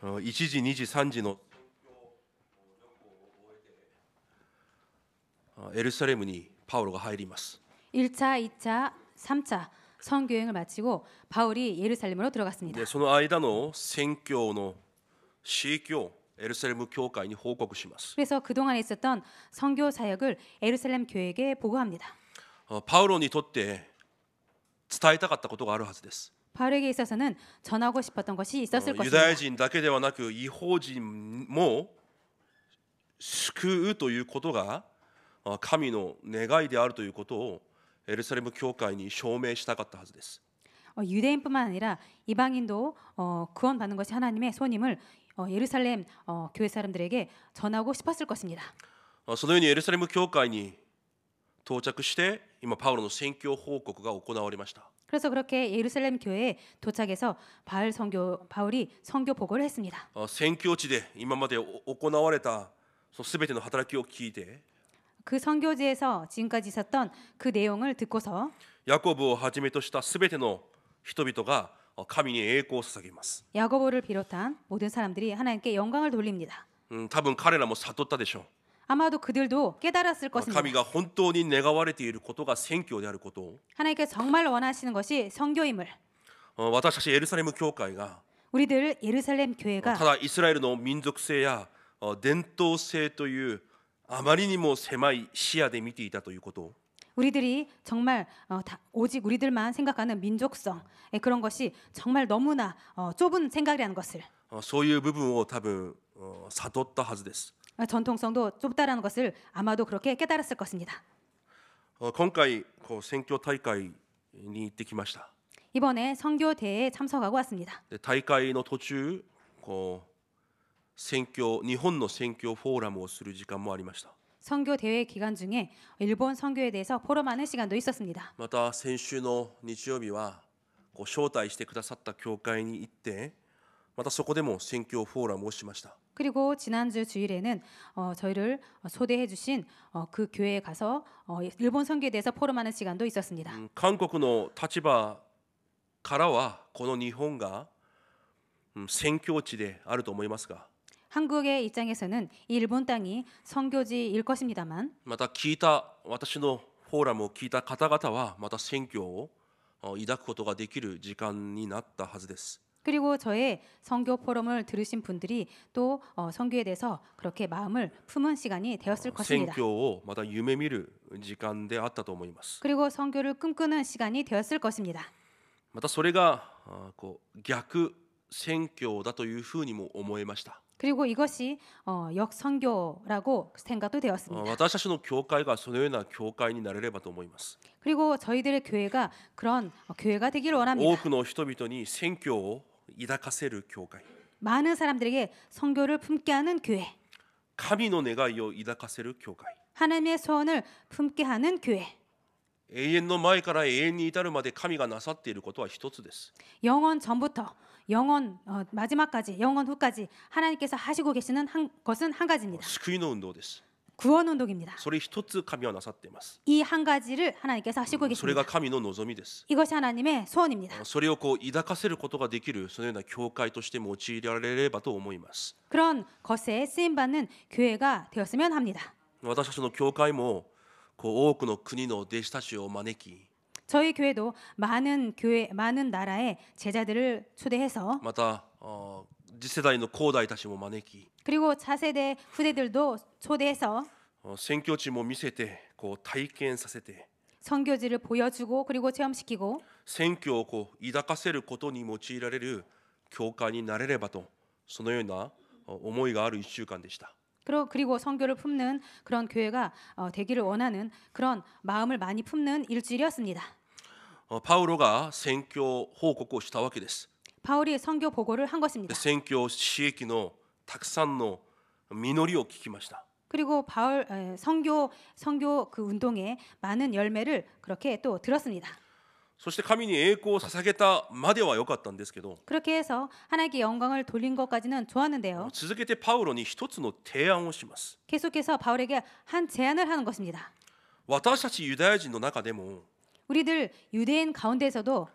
1時、2時、3時のエルサレムにパウロが入ります。 1차, 2차, 3차 선교 여행을 마치고 바울이 예루살렘으로 들어갔습니다. でその間の宣教の指揮をエルサレム教会に報告します。 그래서 그동안에 있었던 선교 사역을 예루살렘 교회에게 보고합니다. パウロにとって伝えたかったことがあるはずです。 바울에게 있어서는 전하고 싶었던 것이 있었을 ユダヤ 것입니다. 人だけではなく異邦人も救うということが神の願いであるということをエルサレム教会に証明したかったはずです。 유대인뿐만 아니라 이방인도 구원받는 것이 하나님의 손임을 예루살렘 교회 사람들에게 전하고 싶었을 것입니다. そのようにエルサレム教会に到着して今パウロの宣教報告が行われました。 그래서 그렇게 예루살렘 교회에 도착해서 바울이 선교 보고를 했습니다. 宣教地で今まで行われたすべての働きを聞いて 그 선교지에서 지금까지 있었던 그 내용을 듣고서 ヤコブをはじめとしたすべての人々が神に栄光を捧げます。 야고보를 비롯한 모든 사람들이 하나님께 영광을 돌립니다. 多分彼らも悟ったでしょう。 아마도 그들도 깨달았을 것입니다. 神が本当に願われていることが宣教であることを 하나님께 정말 원하시는 것이 선교임을 私たちエルサレム教会が 우리들 예루살렘 た 교회가 だイスラエルの民族性や伝統性というあまりにも狭い視野で見ていたということを 우리들이 정말 오직 우리들만 생각하는 민족성 그런 것이 정말 너무나 좁은 생각이라는 것을 そういう部分を多分悟ったはずです。 전통성도 좁다라는 것을 아마도 그렇게 깨달았을 것입니다. 今回宣教大会に行ってきました。 이번에 선교 대회에 참석하고 왔습니다. 大会の途中日本の宣教フォーラムをする時間もありました。 선교 대회 기간 중에 일본 선교에 대해서 포럼하는 시간도 있었습니다. また先週の日曜日は招待してくださった教会に行ってまたそこでも宣教フォーラムをしました。 그리고 지난주 주일에는 저희를 초대해 주신 그 교회에 가서 일본 선교에 대해서 포럼하는 시간도 있었습니다. 韓国の立場からはこの日本が宣教地であると思いますが 한국의 입장에서는 이 일본 땅이 선교지일 것입니다만 また聞いた私のフォーラムを聞いた方々はまた宣教を抱くことができる時間になったはずです。 그리고 저의 선교 포럼을 들으신 분들이 또 선교에 대해서 그렇게 마음을 품은 시간이 되었을 宣 것입니다. 教をまた夢見る時間であったと思います。 그리고 선교를 꿈꾸는 시간이 되었을 것입니다. またそれが逆宣教だというふうにも思えました。 그리고 이것이 역선교라고 생각도 되었습니다. 私たちの教会がそのような教会になれればと思います。 그리고 저희들의 교회가 그런 교회가 되기를 多 원합니다. くの人々に宣教を抱かせる教会、 많은 사람들에게 선교를 품게 하는 교회, 神の願いを抱かせる教会、 하나님의 소원을 품게 하는 교회. 永遠の前から永遠に至るまで神がなさっていることは一つです。 영원 전부터 영원 마지막까지 영원 후까지 하나님께서 하시고 계시는 것은 한 가지입니다. 救いの運動です。 구원 운동입니다. それ一つ神はなさっています。 이 한 가지를 하나님께서 하시고 それが 계십니다. 神の望みです。 이것이 하나님의 소원입니다. それを抱かせることができるそのような教会として用いられればと思います。 그런 것에 쓰임 받는 교회가 되었으면 합니다. 私たちの教会も多くの国の弟子たちを招き 저희 교회도 많은 나라의 제자들을 초대해서 また次世代の後代たちも招き 그리고 차세대 후대들도 초대해서 宣教地も見せて体験させて 선교지를 보여주고 그리고 체험시키고 宣教を抱かせることに用いられる教会になれればとそのような思いがある1週間でした。 그리고 선교를 품는 그런 교회가 되기를 원하는 그런 마음을 많이 품는 일주일이었습니다. パウロが宣教報告をしたわけです。 바울이 선교 보고를 한 것입니다. 宣教使役のたくさんの実りを聞きました。 그리고 선교 그 운동에 많은 열매를 그렇게 또 들었습니다. そして神に栄光を捧げたまでは良かったんですけど 그렇게 해서 하나님께 영광을 돌린 것까지는 좋았는데요. 続けてパウロに一つの提案をします。 계속해서 바울에게 한 제안을 하는 것입니다. 私たちユダヤ人の中でも 우리들 유대인 가운데서도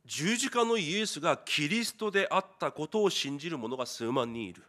十字架のイエスがキリストであったことを信じる者が数万人いる。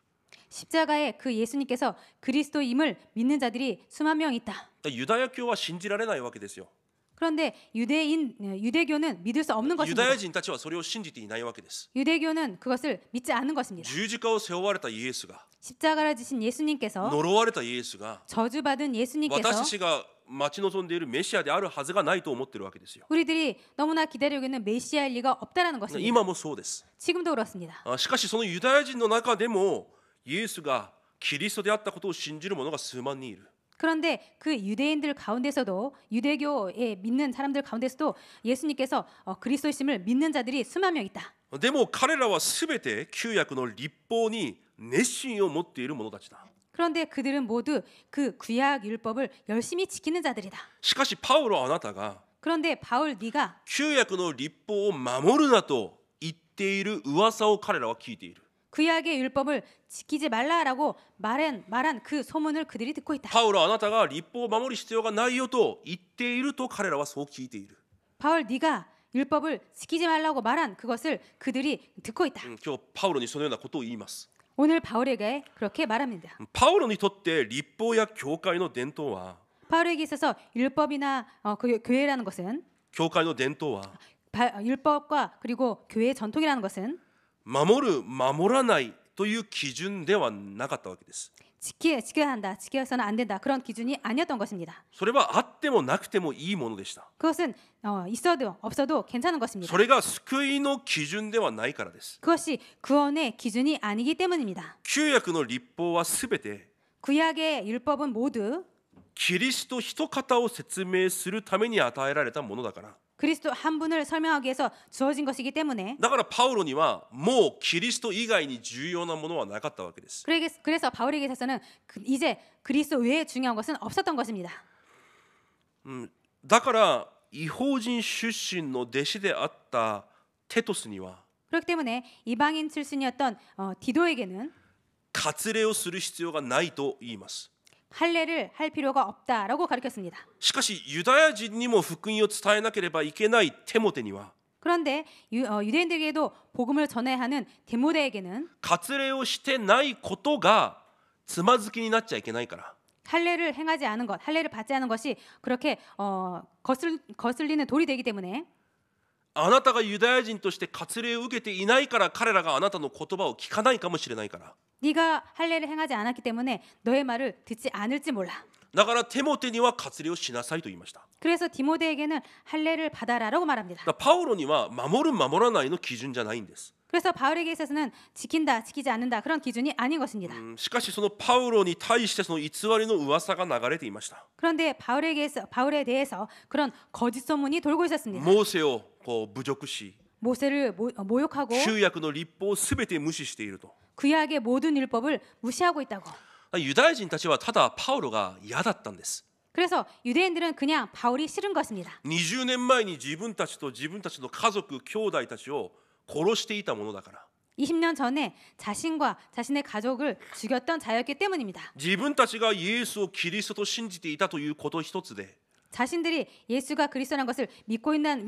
십자가에 그 예수님께서 그리스도임을 믿는 자들이 수만 명 있다. ユダヤ教は信じられないわけですよ。 그런데 유대교는 믿을 수 없는 ユダ 것입니다. ヤ人たちはそれを信じていないわけです。 유대교는 그것을 믿지 않는 것입니다. 十字架を背負われたイエスが、 십자가를 지신 예수님께서 呪われたイエスが、 저주받은 예수님께서 私たちが待ち望んでいるメシアであるはずがないと思っているわけですよ。 우리들이 너무나 기다리고 있는 메시아일 리가 없다라는 것입니다. 今もそうです。 지금도 그렇습니다. しかしそのユダヤ人の中でもイエスがキリストであったことを信じる者が数万人いる。 그런데 그 유대인들 가운데서도 유대교에 믿는 사람들 가운데서도 예수님께서 그리스도이심을 믿는 자들이 수만 명 있다. でも彼らはすべて旧約の律法に熱心を持っている者たちだ。 그런데 그들은 모두 그 구약 율법을 열심히 지키는 자들이다. しかしパウロあなたが 그런데 바울 네가 旧約の律法を守るなと言っている噂を彼らは聞いている。 구약의 율법을 지키지 말라라고 말한 그 소문을 그들이 듣고 있다. パウロあなたが律法を守る必要がないよと言っていると彼らはそう聞いている。 바울 네가 율법을 지키지 말라고 말한 그것을 그들이 듣고 있다. 今日パウロにそのようなことを言います。 오늘 바울에게 그렇게 말합니다. パウロにとって律法や教会の伝統は 바울에게 있어서 율법이나 그 교회라는 것은 教会の伝統は 율법과 그리고 교회의 전통이라는 것은 守る守らないという基準ではなかったわけです。 지켜야 한다, 지켜서는 안 된다 그런 기준이 아니었던 것입니다. それはあってもなくてもいいものでした。 그것은 있어도 없어도 괜찮은 것입니다. それが救いの基準ではないからです。 그것이 구원의 기준이 아니기 때문입니다. 旧約の律法はすべて 구약의 율법은 모두 キリスト一方を説明するために与えられたものだから。 그리스도 한 분을 설명하기 위해서 주어진 것이기 때문에 だからパウロにはもうキリスト以外に重要なものはなかったわけです。 그래서 바울에게 있어서는 이제 그리스도 외에 중요한 것은 없었던 것입니다. だから異邦人出身の弟子であったテトスには 그렇기 때문에 이방인 출신이었던 디도에게는 割礼をする必要がないと言います。 할례를 할 필요가 없다라고 가르쳤습니다. しかしユダヤ人にも福音を伝えなければいけないテモテには 그런데 유대인들에게도 복음을 전해야 하는 디모데에게는 割礼をしてないことがつまずきになっちゃいけないから 할례를 행하지 않은 것, 할례를 받지 않은 것이 그렇게 거슬리는 돌이 되기 때문에 あなたがユダヤ人として割礼を受けていないから彼らがあなたの言葉を聞かないかもしれないから 네가 할례를 행하지 않았기 때문에 너의 말을 듣지 않을지 몰라. だからテモテには割礼をしなさいと言いました。 그래서 디모데에게는 할례를 받아라라고 말합니다. だからパウロには守る守らないの基準じゃないんです。 그래서 바울에게 있어서는 지킨다, 지키지 않는다 그런 기준이 아닌 것입니다. しかしそのパウロに対してその偽りの噂が流れていました。 그런데 바울에 대해서 그런 거짓 소문이 돌고 있었습니다. モーセをこう侮辱し 모세를 모욕하고 旧約の律法をすべて無視していると。 구약의 모든 율법을 무시하고 있다고. ユダヤ人たちはただパウロが嫌だったんです。 그래서 유대인들은 그냥 바울이 싫은 것입니다. 20年前に自分たちと自分たちの家族兄弟たちを殺していたものだから。 20년 전에 자신과 자신의 가족을 죽였던 자였기 때문입니다. 自分たちがイエスをキリストと信じていたということ一つで 자신들이 예수가 그리스도라는 것을 믿고 있다는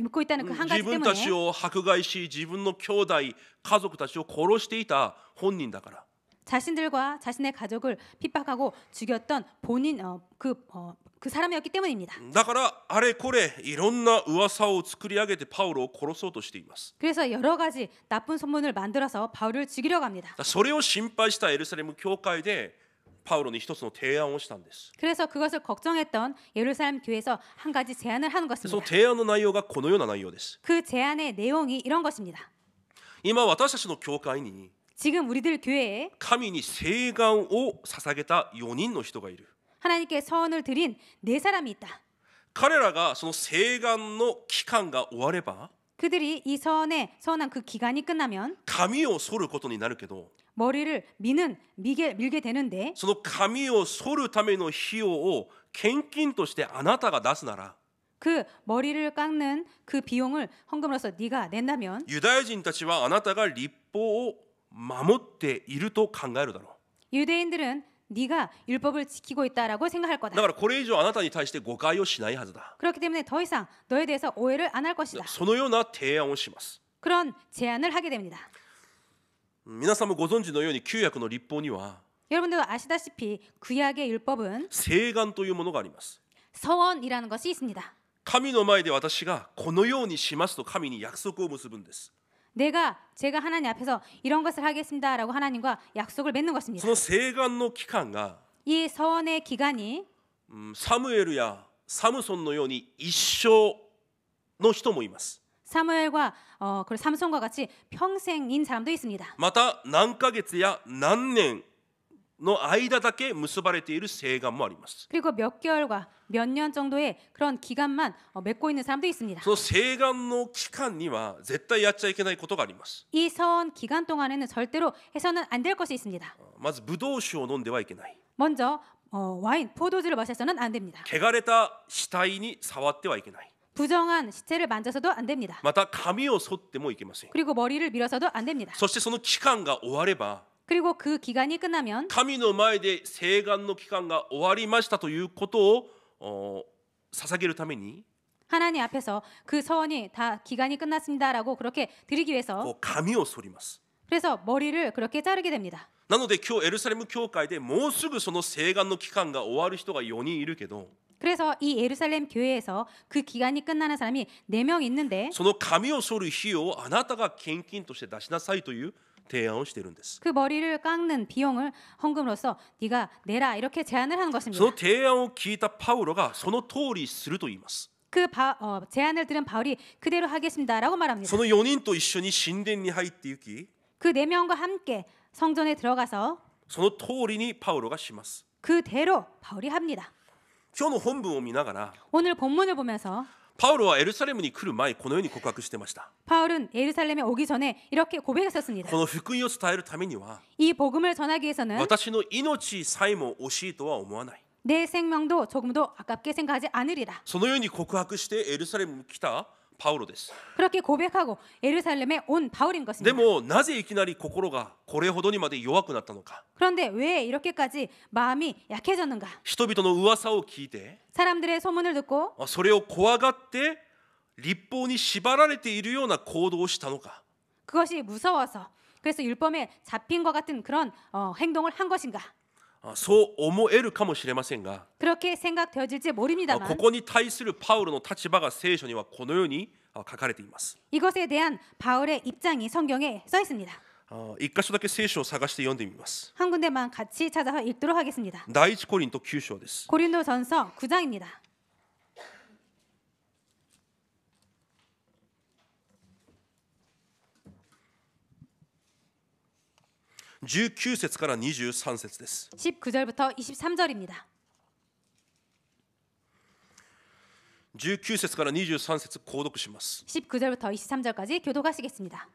그 한 自 가지 分た 때문에 ちを迫害し自分の兄弟家族たちを殺していた本人だから。 자신들과 자신의 가족을 핍박하고 죽였던 본인 그 사람이었기 때문입니다. だからあれこれいろんな噂を作り上げてパウロを殺そうとしています。 그래서 여러 가지 나쁜 소문을 만들어서 바울을 죽이려고 합니다. それを心配したエルサレム教会でパウロに一つの提案をしたんです。 그래서 그것을 걱정했던 예루살렘 교회에서 한 가지 제안을 하는 その 것입니다. 提案の内容がこのような内容です。 그 제안의 내용이 이런 것입니다. 今私たちの教会に 지금 우리들 교회에 神に誓願を捧げた4人の人がいる。 하나님께 서원을 드린 4사람이 있다. 彼らがその誓願の期間が終われば 그들이 이 서원한 그 기간이 끝나면 髪を剃ることになるけど 머리를 밀게 되는데 その髪を剃るための費用を献金としてあなたが出すなら 그 머리를 깎는 그 비용을 헌금으로서 네가 낸다면 ユダヤ人たちはあなたが律法を守っていると考えるだろ 유대인들은 네가 율법을 지키고 있다라고 생각할 う。だ 거다. からこれ以上あなたに対して誤解をしないはずだ。 그렇기 때문에 더 이상 너에 대해서 오해를 안 할 것이다. そのような提案をします。 그런 제안을 하게 됩니다. 皆さんもご存知のように旧約の律法には 여러분도 아시다시피 구약의 율법은 誓願というものがあります。 서원이라는 것이 있습니다. 神の前で私がこのようにしますと神に約束を結ぶんです。 제가 하나님 앞에서 이런 것을 하겠습니다라고 하나님과 약속을 맺는 そ 것입니다. の誓願の期間が 이 서원의 기간이 サムエルやサムソンのように一生の人もいます。 사무엘과 그리고 삼손과 같이 평생인 사람도 있습니다. また何ヶ月や何年の間だけ結ばれている誓願もあります。 그리고 몇 개월과 몇 년 정도의 그런 기간만 맺고 있는 사람도 있습니다. その誓願の期間には絶対やっちゃいけないことがあります。 이 서원 기간 동안에는 절대로 해서는 안 될 것이 있습니다. まずブドウ酒を飲んではいけない。 먼저 와인, 포도주를 마셔서는 안 됩니다. 汚れた死体に触ってはいけない。 부정한 시체를 만져서도 안 됩니다. また髪を剃ってもいけません。 그리고 머리를 밀어서도 안 됩니다. そしてその期間が終われば 그리고 그 기간이 끝나면 神の前で誓願の期間が終わりましたということを捧げるために 하나님 앞에서 그 서원이 다 기간이 끝났습니다라고 그렇게 드리기 위해서 髪を剃ります。 그래서 머리를 그렇게 자르게 됩니다. なので今日エルサレム教会でもうすぐその誓願の期間が終わる人が4人いるけど 그래서 이 예루살렘 교회에서 그 기간이 끝나는 사람이 4명 있는데 その髪を剃る費用をあなたが献金として出しなさいという提案をしているんです。 그 머리를 깎는 비용을 헌금으로서 네가 내라 이렇게 제안을 하는 そ 것입니다. の提案を聞いたパウロがその通りすると言います。 그 제안을 들은 바울이 그대로 하겠습니다라고 말합니다. その4人と一緒に神殿に入って行き 그 4명과 함께 성전에 들어가서 その通りにパウロがします。 그대로 바울이 합니다. 今日の本文を見ながら 오늘 본문을 보면서 パウロはエルサレムに来る前このように告白してました。 바울은 예루살렘에 오기 전에 이렇게 고백했었습니다. この福音を伝えるためには 이 복음을 전하기 위해서는 私の命さえも惜しいとは思わない。 내 생명도 조금도 아깝게 생각하지 않으리라. そのように告白してエルサレムに来たパウロです。 그렇게 고백하고 예루살렘에 온 바울인 で 것입니다. もなぜいきなり心がこれほどにまで弱くなったのか。 그런데 왜 이렇게까지 마음이 약해졌는가? 人々の噂を聞いて 사람들의 소문을 듣고 それを怖がって律法に縛られているような行動をしたのか。 그것이 무서워서 그래서 율법에 잡힌 것 같은 그런 행동을 한 것인가? そう思えるかもしれませんが 그렇게 생각되어질지 こ 모릅니다만 こに対するパウロの立場が聖書にはこのように書かれています。 이것에 대한 바울의 입장이 성경에 써 있습니다. 一箇所だけ聖書を探して読んでみます。 한 군데만 같이 찾아서 읽도록 하겠습니다. 第一コリント9章です。 고린도전서 9장입니다. 19節から23節です。 19절부터 23절입니다. 19節から23節購読します。 19절부터 23절까지 교독하시겠습니다.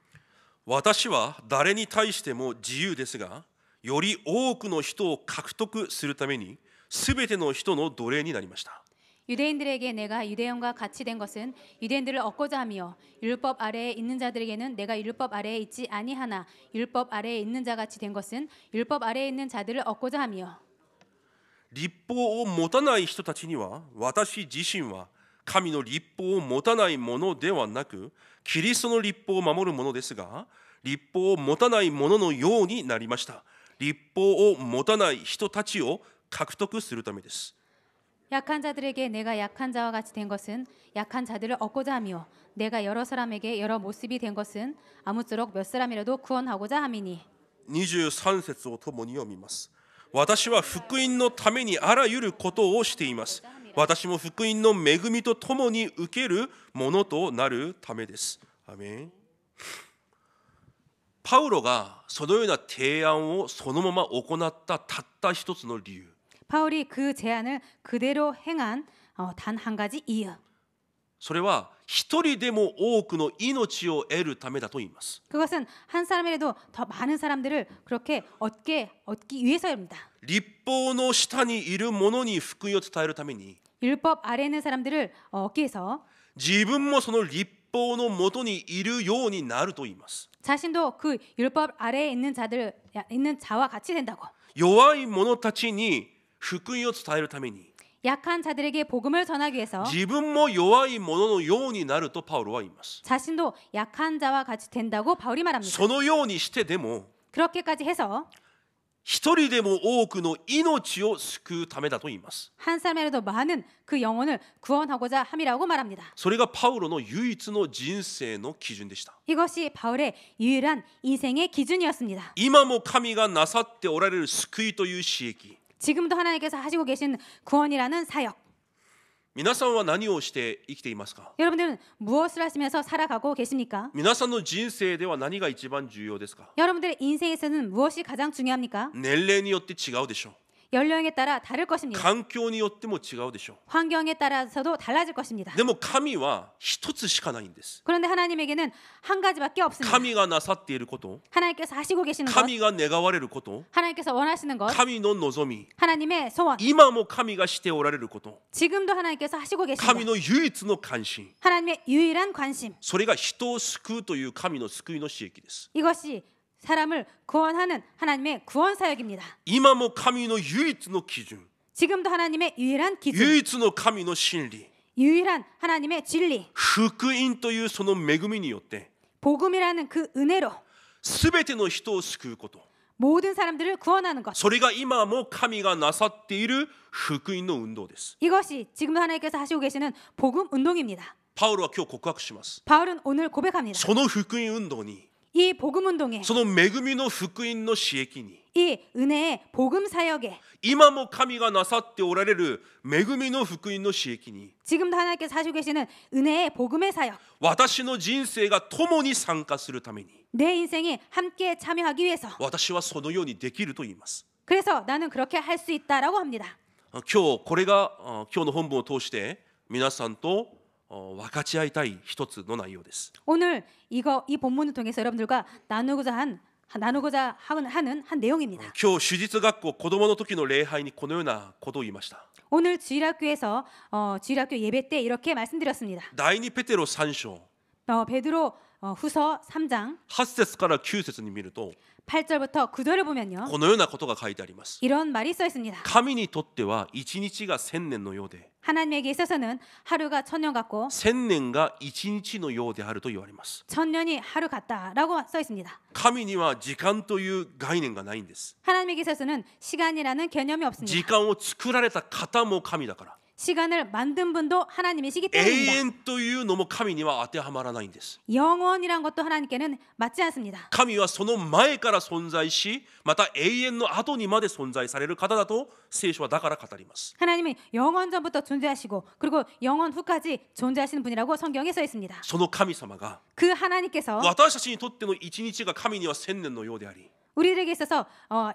私は誰に対しても自由ですが、より多くの人を獲得するために、すべての人の奴隷になりました。 유대인들에게 내가 유대인과 같이 된 것은 유대인들을 얻고자 함이요 율법 아래에 있는 자들에게는 내가 율법 아래에 있지 아니하나 율법 아래에 있는 자같이 된 것은 율법 아래에 있는 자들을 얻고자 함이요 律法を持たない人たちには、私自身は神の律法を持たないものではなく、キリストの律法を守るものですが、律法を持たないもののようになりました。律法を持たない人たちを獲得するためです。 약한 자들에게 내가 약한 자와 같이 된 것은 약한 자들을 얻고자 함이요 내가 여러 사람에게 여러 모습이 된 것은 아무쪼록 몇 사람이라도 구원하고자 함이니 23節を共に読みます。私は福音のためにあらゆることをしています。私も福音の恵みとともに受けるものとなるためです。アメン。パウロがそのような提案をそのまま行ったたった一つの理由。 바울이 그 제안을 그대로 행한 단 한 가지 이유. それは一人でも多くの命を得るためだと言います。 그것은 한 사람이라도 더 많은 사람들을 그렇게 얻기 위해서입니다. 律法の下にいる者に福音を伝えるために 율법 아래에 있는 사람들을 얻기 위해서 自分もその律法の下にいるようになると言います。 자신도 그 율법 아래에 있는 있는 자와 같이 된다고. 弱い者たちに福音を伝えるために 약한 자들에게 복음을 전하기 위해서 自分も弱い者のようになるとパウロは言います。 자신도 약한 자와 같이 된다고 바울이 말합니다. そのようにしてでも 그렇게까지 해서 一人でも多くの命を救うためだと言います。 한 사람이라도 많은 그 영혼을 구원하고자 함이라고 말합니다. それがパウロの唯一の人生の基準でした。 이것이 바울의 유일한 인생의 기준이었습니다. 今も神がなさっておられる救いという使役。 지금도 하나님께서 하시고 계신 구원이라는 사역. 皆さんは何をして生きていますか？ 여러분들은 무엇을 하시면서 살아가고 계십니까? 皆さんの人生では何が一番重要ですか？ 여러분들의 인생에서는 무엇이 가장 중요합니까? 年齢によって違うでしょう。 연령에 따라 다를 것입니다. 環境によっても違うでしょ 환경에 따라서도 달라질 것입니다. う。でも神は一つしかないんです。 그런데 하나님에게는 한 가지밖에 없습니다. 神がなさっていること、 하나님께서 하시고 계시는 것, 神が願われること、 하나님께서 원하시는 것, 神の望み、 하나님의 소원, 今も神がしておられること、 지금도 하나님께서 하시고 계신 神 것, の唯一の関心、 하나님의 유일한 관심. それが人を救うという神の救いの使役です。 이것이 사람을 구원하는 하나님의 구원 사역입니다. 今も神の唯一の基準、 지금도 하나님의 유일한 기준, 唯一の神の真理、 유일한 하나님의 진리, 福音というその恵みによって 복음이라는 그 은혜로 すべての人を救うこと、 모든 사람들을 구원하는 것. それが今も神がなさっている福音の運動です。 이것이 지금도 하나님께서 하시고 계시는 복음 운동입니다. パウロは今日告白します。 바울은 오늘 고백합니다. その福音運動に、 이 복음 운동에, その恵みの福音の使役に、 이 은혜의 복음 사역에, 今も神がなさっておられる恵みの福音の使役に、 지금도 하나님께서 하시고 계시는 은혜의 복음의 사역, 私の人生が共に参加するために、 내 인생이 함께 참여하기 위해서, 私はそのようにできると言います。 그래서 나는 그렇게 할 수 있다라고 합니다. 今日これが今日の本文を通して皆さんと分かち合いたい一つの内容です。 오늘 이 본문을 통해서 여러분들과 나누고자 하는 한 내용입니다. 今日手術学校子供の時の礼拝にこのようなことを言いました。 오늘 주일학교에서 주일학교 예배 때 이렇게 말씀드렸습니다. 第2ペテロ3章 베드로 후서 3장 8節から9節に見ると 8절부터 9절을 보면요. このようなことが書いてあります。 이런 말이 써 있습니다. 神にとっては一日が千年のようで、 하나님에게 있어서는 하루가 천년 같고 千年が一日のようであると言われます。 천년이 하루 같다라고 써 있습니다. 神には時間という概念がないんです。 하나님에게 있어서는 시간이라는 개념이 時 없습니다. 間を作られた方も神だから、 시간을 만든 분도 하나님이시기 永 때문입니다. 遠というのも神には当てはまらないんです。 영원이란 것도 하나님께는 맞지 않습니다. 神はその前から存在し、また永遠の後にまで存在される方だと聖書はだから語ります。 하나님은 영원 전부터 존재하시고 그리고 영원 후까지 존재하시는 분이라고 성경에 써 있습니다. その神様が 그 하나님께서 私たちにとっての一日が神には千年のようであり、 우리들에게 있어서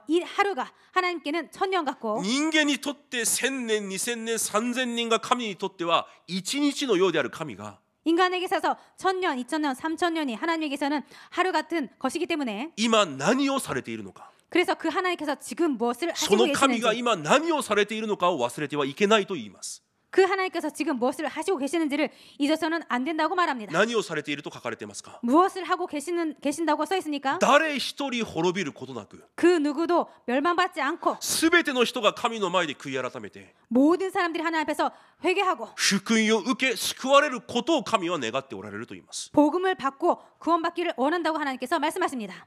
이 하루가 하나님께는 천년 같고 人間にとって千年、二千年、三千年が神にとっては一日のようである神が、 인간에게 있어서 천년, 이천년, 삼천년이 하나님에게서는 하루 같은 것이기 때문에 今何をされているのか、 그래서 그 하나님께서 지금 무엇을 そ 하시고 の神が 계시는지 今何をされているのかを忘れてはいけないと言います。 그 하나님께서 지금 무엇을 하시고 계시는지를 잊어서는 안 된다고 말합니다. 何をされていると書かれていますか？ 무엇을 하고 계신다고 써 있으니까 誰一人滅びることなく、 그 누구도 멸망받지 않고 すべての人が神の前で悔い改めて 모든 사람들이 하나님 앞에서 회개하고 福音を受け救われることを神は願っておられると言います。 복음을 받고 구원받기를 원한다고 하나님께서 말씀하십니다.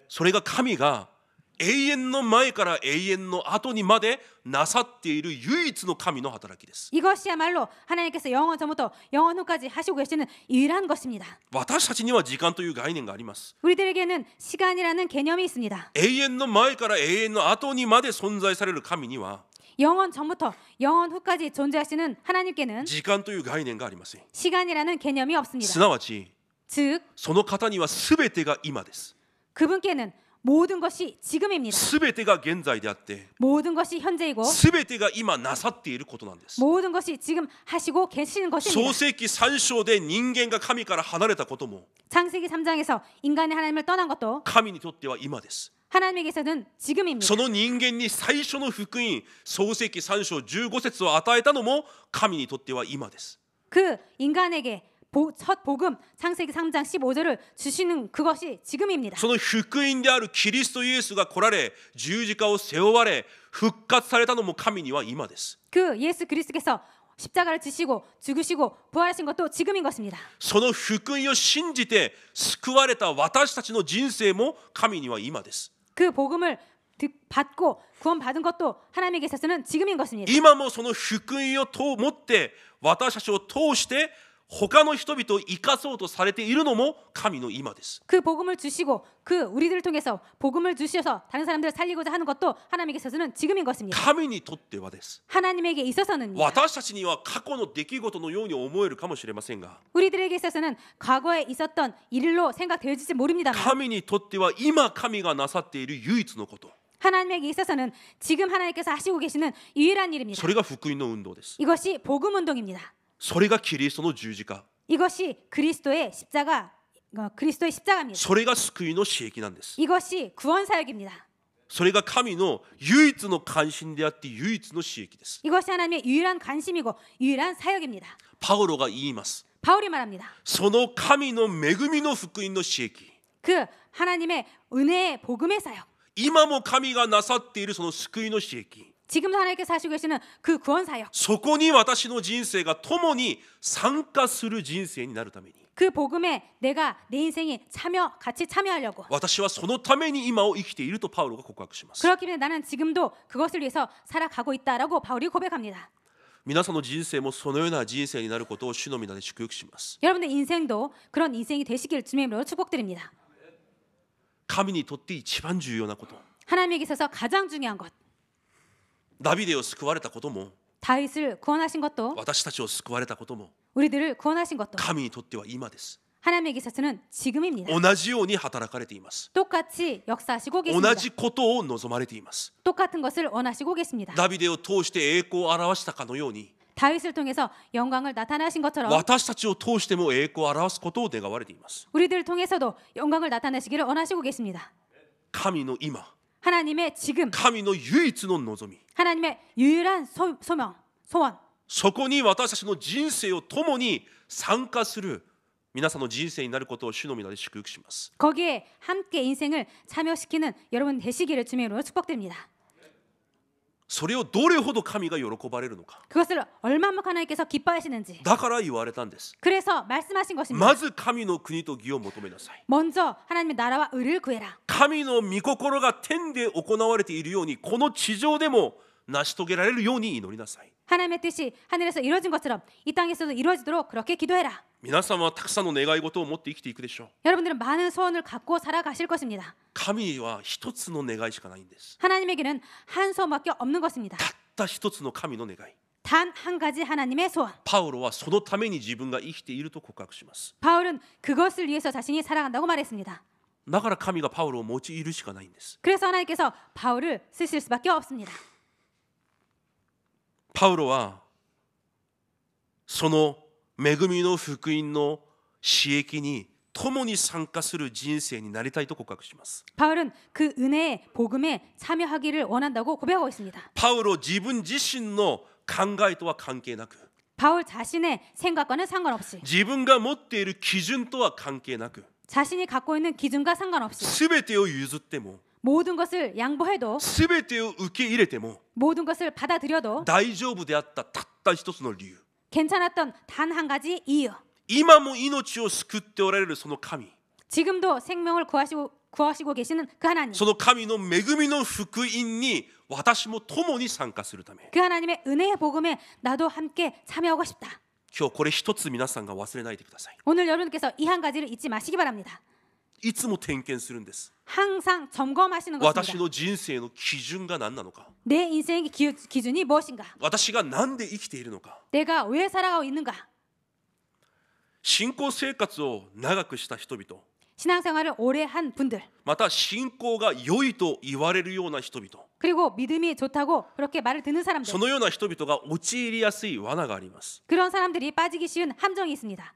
それが神が永遠の前から永遠の後にまでなさっている唯一の神の働きです。 이것이야말로 하나님께서 영원 전부터 영원 후까지 하시고 계시는 유일한 것입니다. 私たちには時間という概念があります。 우리들에게는 시간이라는 개념이 있습니다. 永遠の前から永遠の後にまで存在される神には 영원 전부터 영원 후까지 존재하시는 하나님께는 時間という概念がありません。 시간이라는 개념이 す 없습니다. なわち 즉 その方には全てが今です。 그분께는 모든 것이 지금입니다. 全てが現在であって、 모든 것이 현재이고 全てが今なさっていることなんです。 모든 것이 지금 하시고 계시는 創 것입니다. 世記3章で人間が神から離れたことも 창세기 3장에서 인간이 하나님을 떠난 것도 神にとっては今です。 하나님에게서는 지금입니다. その人間に最初の福音、創世記3章15節を与えたのも神にとっては今です。 그 인간에게 첫 복음 창세기 3장 15절을 주시는 그것이 지금입니다. その福音であるキリストイエスが来られ、十字架を背負われ、復活されたのも神には今です。 그 예수 그리스도께서 십자가를 지시고 죽으시고 부활하신 것도 지금인 것입니다. その福音を信じて救われた私たちの人生も神には今です。 그 복음을 받고 구원받은 것도 하나님에게 있어서는 지금인 것입니다. 今もその福音を持って私たちを通して他の人々を生かそうとされているのも神の今です。 그 복음을 주시고 그 우리들을 통해서 복음을 주셔서 다른 사람들을 살리고자 하는 것도 하나님에게 있어서는 지금인 것입니다. 神にとってはです。 하나님에게 있어서는 私たちには過去の出来事のように思えるかもしれませんが、 우리들에게 있어서는 과거에 있었던 일로 생각되어질지 모릅니다만 神にとっては今神がなさっている唯一のこと、 하나님에게 있어서는 지금 하나님께서 하시고 계시는 유일한 일입니다. それが福音の運動です。 이것이 복음 운동입니다. それがキリストの十字架、 이것이 그리스도의 십자가입니다. それが救いの刺激なんです。 이것이 구원 사역입니다. それが神の唯一の関心であって唯一の刺激です。 이것이 하나님의 유일한 관심이고 유일한 사역입니다. パウロが言います。 바울이 말합니다. その神の恵みの福音の刺激、 그 하나님의 은혜의 복음의 사역, 今も神がなさっているその救いの刺激、 지금도 하나님께서 하시고 계시는 그 구원 사역, そこに私の人生が共に参加する人生になるために、 그 복음에 내가 내 인생이 같이 참여하려고, 私はそのために今を生きているとパウロが告白します。 그렇기 때문에 나는 지금도 그것을 위해서 살아가고 있다라고 바울이 고백합니다. 皆さんの人生もそのような人生になることを主の皆で祝福します。 여러분의 인생도 그런 인생이 되시길 주님의 이름으로 축복드립니다. 神にとって一番重要なこと、 하나님에게 있어서 가장 중요한 것, ダビデを救われたことも、 다윗을 구원하신 것도, 私たちを救われたことも 우리들을 구원하신 것도 神にとっては今です。 하나님에게 있어서는 지금입니다. 同じように働かれています。 똑같이 역사하시고 계십니다. 同じことを望まれています。 똑같은 것을 원하시고 계십니다. ダビデを通して栄光を表したかのように、 다윗을 통해서 영광을 나타내신 것처럼 私たちを通しても栄光を表すことを願われています。 우리들을 통해서도 영광을 나타내시기를 원하시고 계십니다. 神の今、 하나님의 지금, 神の唯一の望み、 하나님의 유일한 소원, そこに私たちの人生を共に参加する皆さんの人生になることを主の皆で祝福します。 거기에 함께 인생을 참여시키는 여러분 되시기를 주님의 이름으로 축복드립니다. それをどれほど神が喜ばれるのか、 그것을 얼마만큼 하나님께서 기뻐하시는지, だから言われたんです。 그래서 말씀하신 것입니다. まず神の国と義を求めなさい。 먼저 하나님의 나라와 의를 구해라. 神の御心が天で行われているようにこの地上でも成し遂げられるように祈りなさい。 하나님의 뜻이 하늘에서 이루어진 것처럼 이 땅에서도 이루어지도록 그렇게 기도해라. 皆さんはたくさんの願い事を持って生きていくでしょう。 여러분들은 많은 소원을 갖고 살아가실 것입니다. 神は一つの願いしかないんです。 하나님에게는 한 소원밖에 없는 것입니다. たった一つの神の願い。 단 한 가지 하나님의 소원. パウロはそのために自分が生きていると告白します。 바울은 그것을 위해서 자신이 살아간다고 말했습니다. だから神がパウロを用いるしかないんです。 그래서 하나님께서 바울을 쓰실 수밖에 없습니다. パウロはその恵みの福音の刺激に共に参加する人生になりたいと告白します。 바울은 그 은혜의 복음에 참여하기를 원한다고 고백하고 있습니다. パウロ自分自身の考えとは関係なく、 바울 자신의 생각과는 상관없이, 自分が持っている基準とは関係なく、 자신이 갖고 있는 기준과 상관없이 すべてを譲っても、 모든 것을 양보해도, すべてを受け入れても 모든 것을 받아들여도 大丈夫であったたった一つの理由、 괜찮았던 단 한 가지 이유, 今も命を救っておられるその神、 지금도 생명을 구하시고 계시는 그 하나님, その神の恵みの福音に私も共に参加するため、 그 하나님의 은혜의 복음에 나도 함께 참여하고 싶다. 今日これ一つ皆さんが忘れないでください。 오늘 여러분께서 이 한 가지를 잊지 마시기 바랍니다. いつも点検するんです。 항상 점검하시는 私 것입니다. の人生の基準が何なのか、 내 인생의 기준이 무엇인가? 私が何で生きているのか。 내가 왜 살아가고 있는가? 信仰生活を長くした人々、 신앙생활을 오래 한 분들, また信仰が良いと言われるような人々、 그리고 믿음이 좋다고 그렇게 말을 듣는 사람들, そのような人々が陥りやすい罠があります。 그런 사람들이 빠지기 쉬운 함정이 있습니다.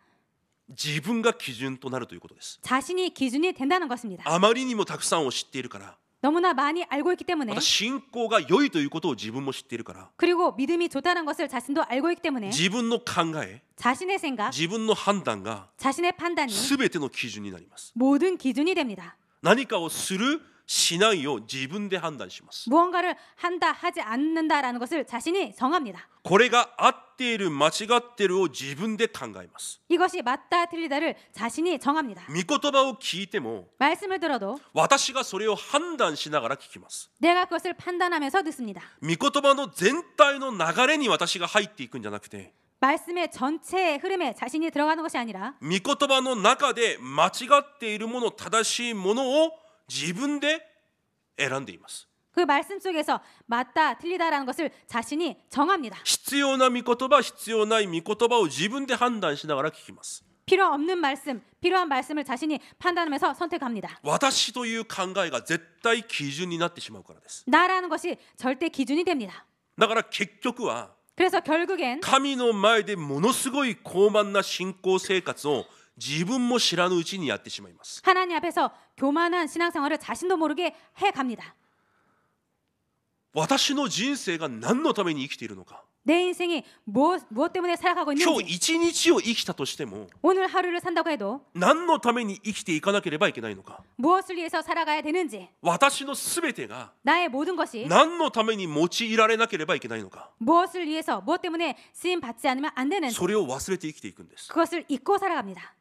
自分が基準となるということです。 자신이 기준이 된다는 것입니다. あまりにもたくさんを知っているから、 너무나 많이 알고 있기 때문에 また信仰が良いということを自分も知っているから、 그리고 믿음이 좋다는 것을 자신도 알고 있기 때문에 自分の考え、 자신의 생각, 自分の判断が 자신의 판단이 全ての基準になります。 모든 기준이 됩니다. 何かをするしないを自分で判断します。 무언가를 한다 하지 않는다라는 것을 자신이 정합니다. これが合っている間違っているを自分で考えます。 이것이 맞다 틀리다를 자신이 정합니다. 御言葉を聞いても 말씀을 들어도 私がそれを判断しながら聞きます。 내가 그것을 판단하면서 듣습니다. 御言葉の全体の流れに私が入っていくんじゃなくて、 말씀의 전체의 흐름에 자신이 들어가는 것이 아니라 御言葉の中で間違っているもの、正しいものを自分で選んでいます。 그 말씀 속에서 맞다 틀리다라는 것을 자신이 정합니다. 必要な御言葉、必要ない御言葉を自分で判断しながら聞きます。 필요 없는 말씀, 필요한 말씀을 자신이 판단하면서 선택합니다. 私という考えが絶対基準になってしまうからです。 나라는 것이 절대 기준이 됩니다. だから結局は 그래서 결국엔 神の前でものすごい高慢な信仰生活を自分も知らぬうちにやってしまいます。 하나님 앞에서 교만한 신앙생활을 자신도 모르게 해갑니다. 私の人生が何のために生きているのか。 내 인생이 무엇 때문에 살아가고 今日 있는지 一日を生きたとしても 오늘 하루를 산다고 해도 何のために生きていかなければいけないのか。 무엇을 위해서 살아가야 되는지 私のすべてが 나의 모든 것이 何のために用いられなければいけないのか。 무엇을 위해서 무엇 때문에 쓰임 받지 않으면 안 되는지 それを忘れて生きていくんです。 그것을 잊고 살아갑니다.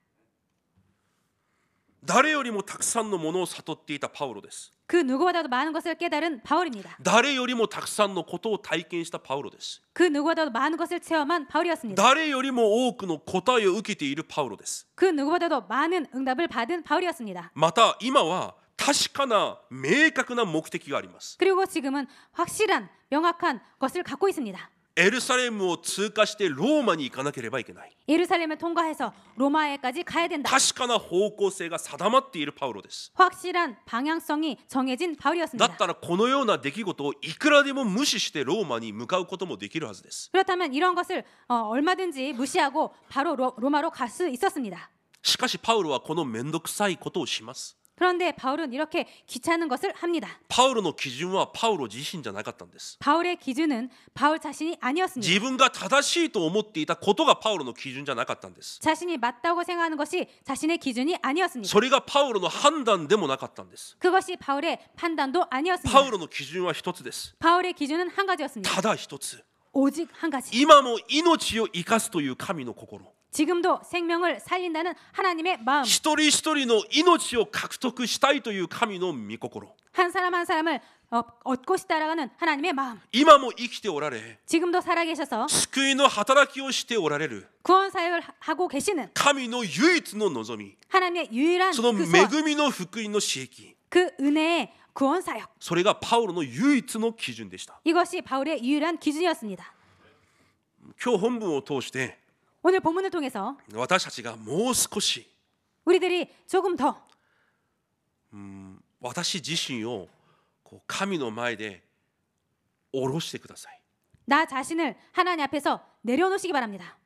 誰よりもたくさんのものを悟っていたパウロです。 그 누구보다도 많은 것을 깨달은 바울입니다. 誰よりもたくさんのことを体験したパウロです。 그 누구보다도 많은 것을 체험한 바울이었습니다. 誰よりも多くの答えを受けているパウロです。 그 누구보다도 많은 응답을 받은 바울이었습니다. また今は確かな明確な目的があります。 그리고 지금은 확실한 명확한 것을 갖고 있습니다. エルサレムを通過してローマに行かなければいけない。 예루살렘을 통과해서 로마에까지 가야 된다. 確かな方向性が定まっているパウロです。 확실한 방향성이 정해진 だ 바울이었습니다. ったらこのような出来事をいくらでも無視してローマに向かうこともできるはずです。 그렇다면 이런 것을 얼마든지 무시하고 바로 로마로 갈 수 있었습니다. しかしパウロはこのめんどくさいことをします。 그런데 바울은 이렇게 귀찮은 것을 합니다. パウロの基準はパウロ自身じゃなかったんです。 바울의 기준은 바울 자신이 아니었습니다. 自分が正しいと思っていたことがパウロの基準じゃなかったんです。 자신이 맞다고 생각하는 것이 자신의 기준이 아니었습니다. それがパウロの判断でもなかったんです。 그것이 바울의 판단도 パウ 아니었습니다. ロの基準は一つです。 바울의 기준은 한 가지였습니다. ただ一つ。 오직 한 가지. 今も命を生かすという神の心。 지금도 생명을 살린다는 하나님의 마음. 一人一人の命を獲得したいという神の御心。 한 사람 한 사람을 얻고 싶다라는 하나님의 마음. 今も生きておられ、 지금도 살아계셔서 救いの働きをしておられる 구원 사역을 하고 계시는 神の唯一の望み、 하나님의 유일한 その 그 소원, 恵みの福音の刺激、 그 은혜의 구원 사역. それがパウロの唯一の基準でした。 이것이 바울의 유일한 기준이었습니다. 今日本文を通して 오늘 본문을 통해서 私たちがもう少し 우리들이 조금 더 私自身をこう神の前で下ろしてください。 나 자신을 하나님 앞에서 내려놓으시기 바랍니다.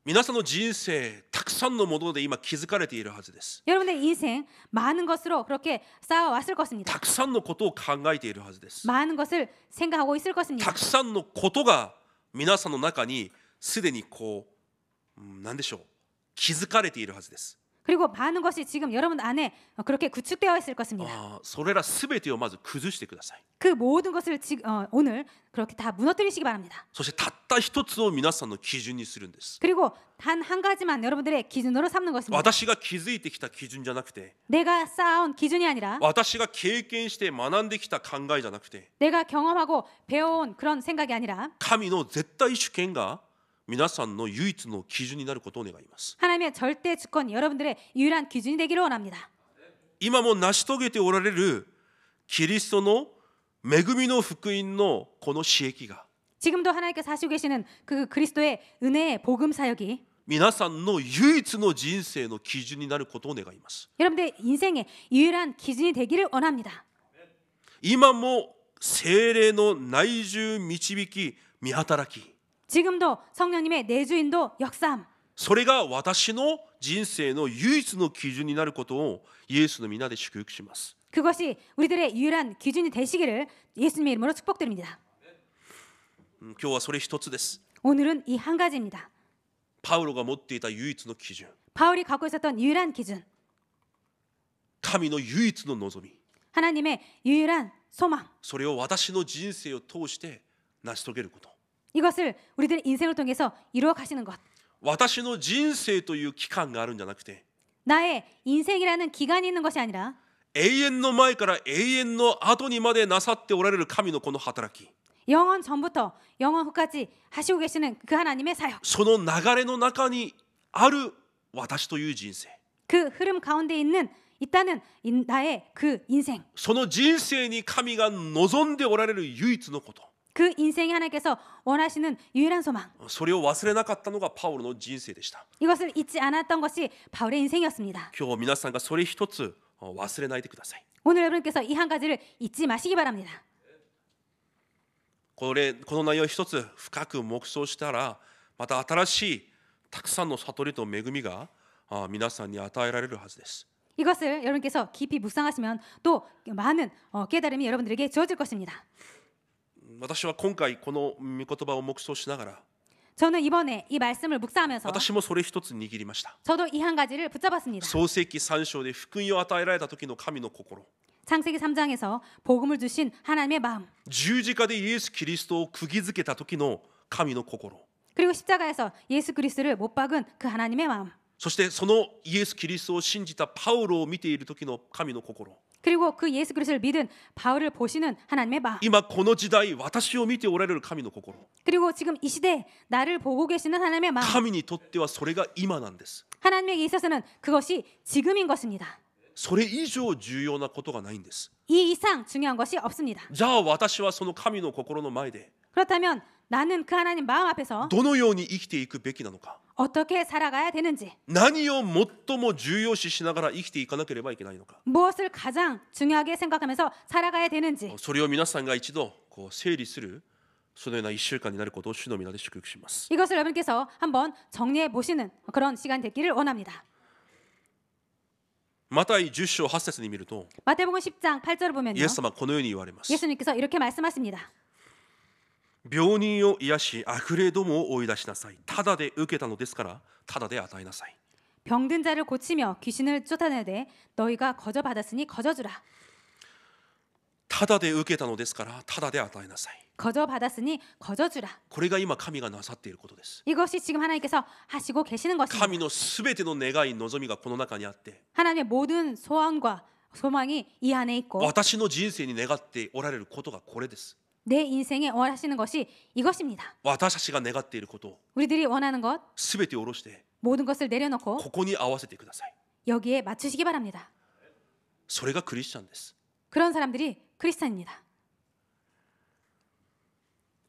皆さんの人生たくさんのもので今気づかれているはずです。 여러분의 인생 많은 것으로 그렇게 쌓아왔을 た 것입니다. くさんのことを考えているはずです。 많은 것을 생각하고 있을 た 것입니다. くさんのことが皆さんの中にすでにこう何でしょう、気づかれているはずです。 그리고 많은 것이 지금 여러분 안에 그렇게 구축되어 있을 것입니다. それらすべてをまず崩してください。 그 모든 것을 오늘 그렇게 다 무너뜨리시기 바랍니다. そしてたった一つを皆さんの基準にするんです。 그리고 단 한 가지만 여러분들의 기준으로 삼는 것입니다. 私が気づいてきた基準じゃなくて、 내가 쌓아온 기준이 아니라 私が経験して学んできた考えじゃなくて、 내가 경험하고 배워온 그런 생각이 아니라 神の絶対主権が皆さんの唯一の基準になることを願います。 하나님의 절대 주권이 여러분들의 유일한 기준이 되기를 원합니다. 今も成し遂げておられるキリストの恵みの福音のこの刺激が 지금도 하나님께서 하시고 계시는 그 그리스도의 은혜의 복음 사역이 皆さんの唯一の人生の基準になることを願います。 여러분들의 인생의 유일한 기준이 되기를 원합니다. 今も聖霊の内住導き見働き、 지금도 성령님의 내주인도 역사함, それが私の人生の唯一の基準になることをイエスの皆で祝福します。 그것이 우리들의 유일한 기준이 되시기를 예수님의 이름으로 축복드립니다. 今日はそれ一つです。 오늘은 이 한 가지입니다. パウロが持っていた唯一の基準、 바울이 갖고 있었던 유일한 기준, 神の唯一の望み、 하나님의 유일한 소망. それを私の人生を通して成し遂げること。 이것을 우리들의 인생을 통해서 이루어 가시는 것. 私の人生という期間があるんじゃなくて、 나의 인생이라는 기간이 있는 것이 아니라 永遠の前から永遠の後にまでなさっておられる神のこの働き、 영원 전부터 영원 후까지 하시고 계시는 그 하나님의 사역. その流れの中にある私という人生、 그 흐름 가운데 있다는 나의 그 인생. その人生に神が望んでおられる唯一のこと、 그 인생이 하나님께서 원하시는 유일한 소망. それを忘れなかったのがパウロの人生でした。 이것을 잊지 않았던 것이 바울의 인생이었습니다. 今日皆さんがそれ一つ忘れないでください。 오늘 여러분께서 이 한 가지를 잊지 마시기 바랍니다. この内容一つ深く黙想したら、また新しいたくさんの悟りと恵みが皆さんに与えられるはずです。 이것을 여러분께서 깊이 묵상하시면 또 많은 깨달음이 여러분들에게 주어질 것입니다. 私は今回この御言葉を黙想しながら、 저는 이번에 이 말씀을 묵상하면서 私もそれ一つ握りました。 저도 이 한 가지를 붙잡았습니다. 創世記3章で福音を与えられた時の神の心、 창세기 3장에서 복음을 주신 하나님의 마음, 十字架でイエス・キリストを釘付けた時の神の心、 그리고 십자가에서 예수 그리스도를 못 박은 그 하나님의 마음, そしてそのイエス・キリストを信じたパウロを見ている時の神の心、 그리고 그 예수 그리스도를 믿은 바울을 보시는 하나님의 마음, 今この時代私を見ておられる神の心、 그리고 지금 이 시대에 나를 보고 계시는 하나님의 마음. 神にとってはそれが今なんです。 하나님에게 있어서는 그것이 지금인 것입니다. それ以上重要なことがないんです。 이 이상 중요한 것이 없습니다. じゃあ私はその神の心の前で 그렇다면 나는 그 하나님 마음 앞에서 どのように生きていくべきなのか、 어떻게 살아가야 되는지, 何を最も重要視しながら生きていかなければいけないのか、 무엇을 가장 중요하게 생각하면서 살아가야 되는지, それを皆さんが一度整理するそのような1週間になることを主の皆で祝福します。 이것을 여러분께서 한번 정리해 보시는 그런 시간 되기를 원합니다. マタイ10章8節に見ると、 마태복음 10장 8절을 보면요, イエス様はこのように言われます。 예수님께서 이렇게 말씀하십니다. 病人を癒し悪霊どもを追い出しなさい。ただで受けたのですからただで与えなさい。 병든 자를 고치며 귀신을 쫓아내되 너희가 거저 받았으니 거저 주라. ただで受けたのですからただで与えなさい。 거저 받았으니 거저 주라. これが今神がなさっていることです。 이것이 지금 하나님께서 하시고 계시는 것입니다. 神のすべての願い望みがこの中にあって、 하나님의 모든 소원과 소망이 이 안에 있고 私の人生に願っておられることがこれです。 내 인생에 원하시는 것이 이것입니다. 私たちが願っていることを 우리들이 원하는 것, すべて下ろして 모든 것을 내려놓고 ここに合わせてください。 여기에 맞추시기 바랍니다. それがクリスチャンです。 그런 사람들이 크리스찬입니다.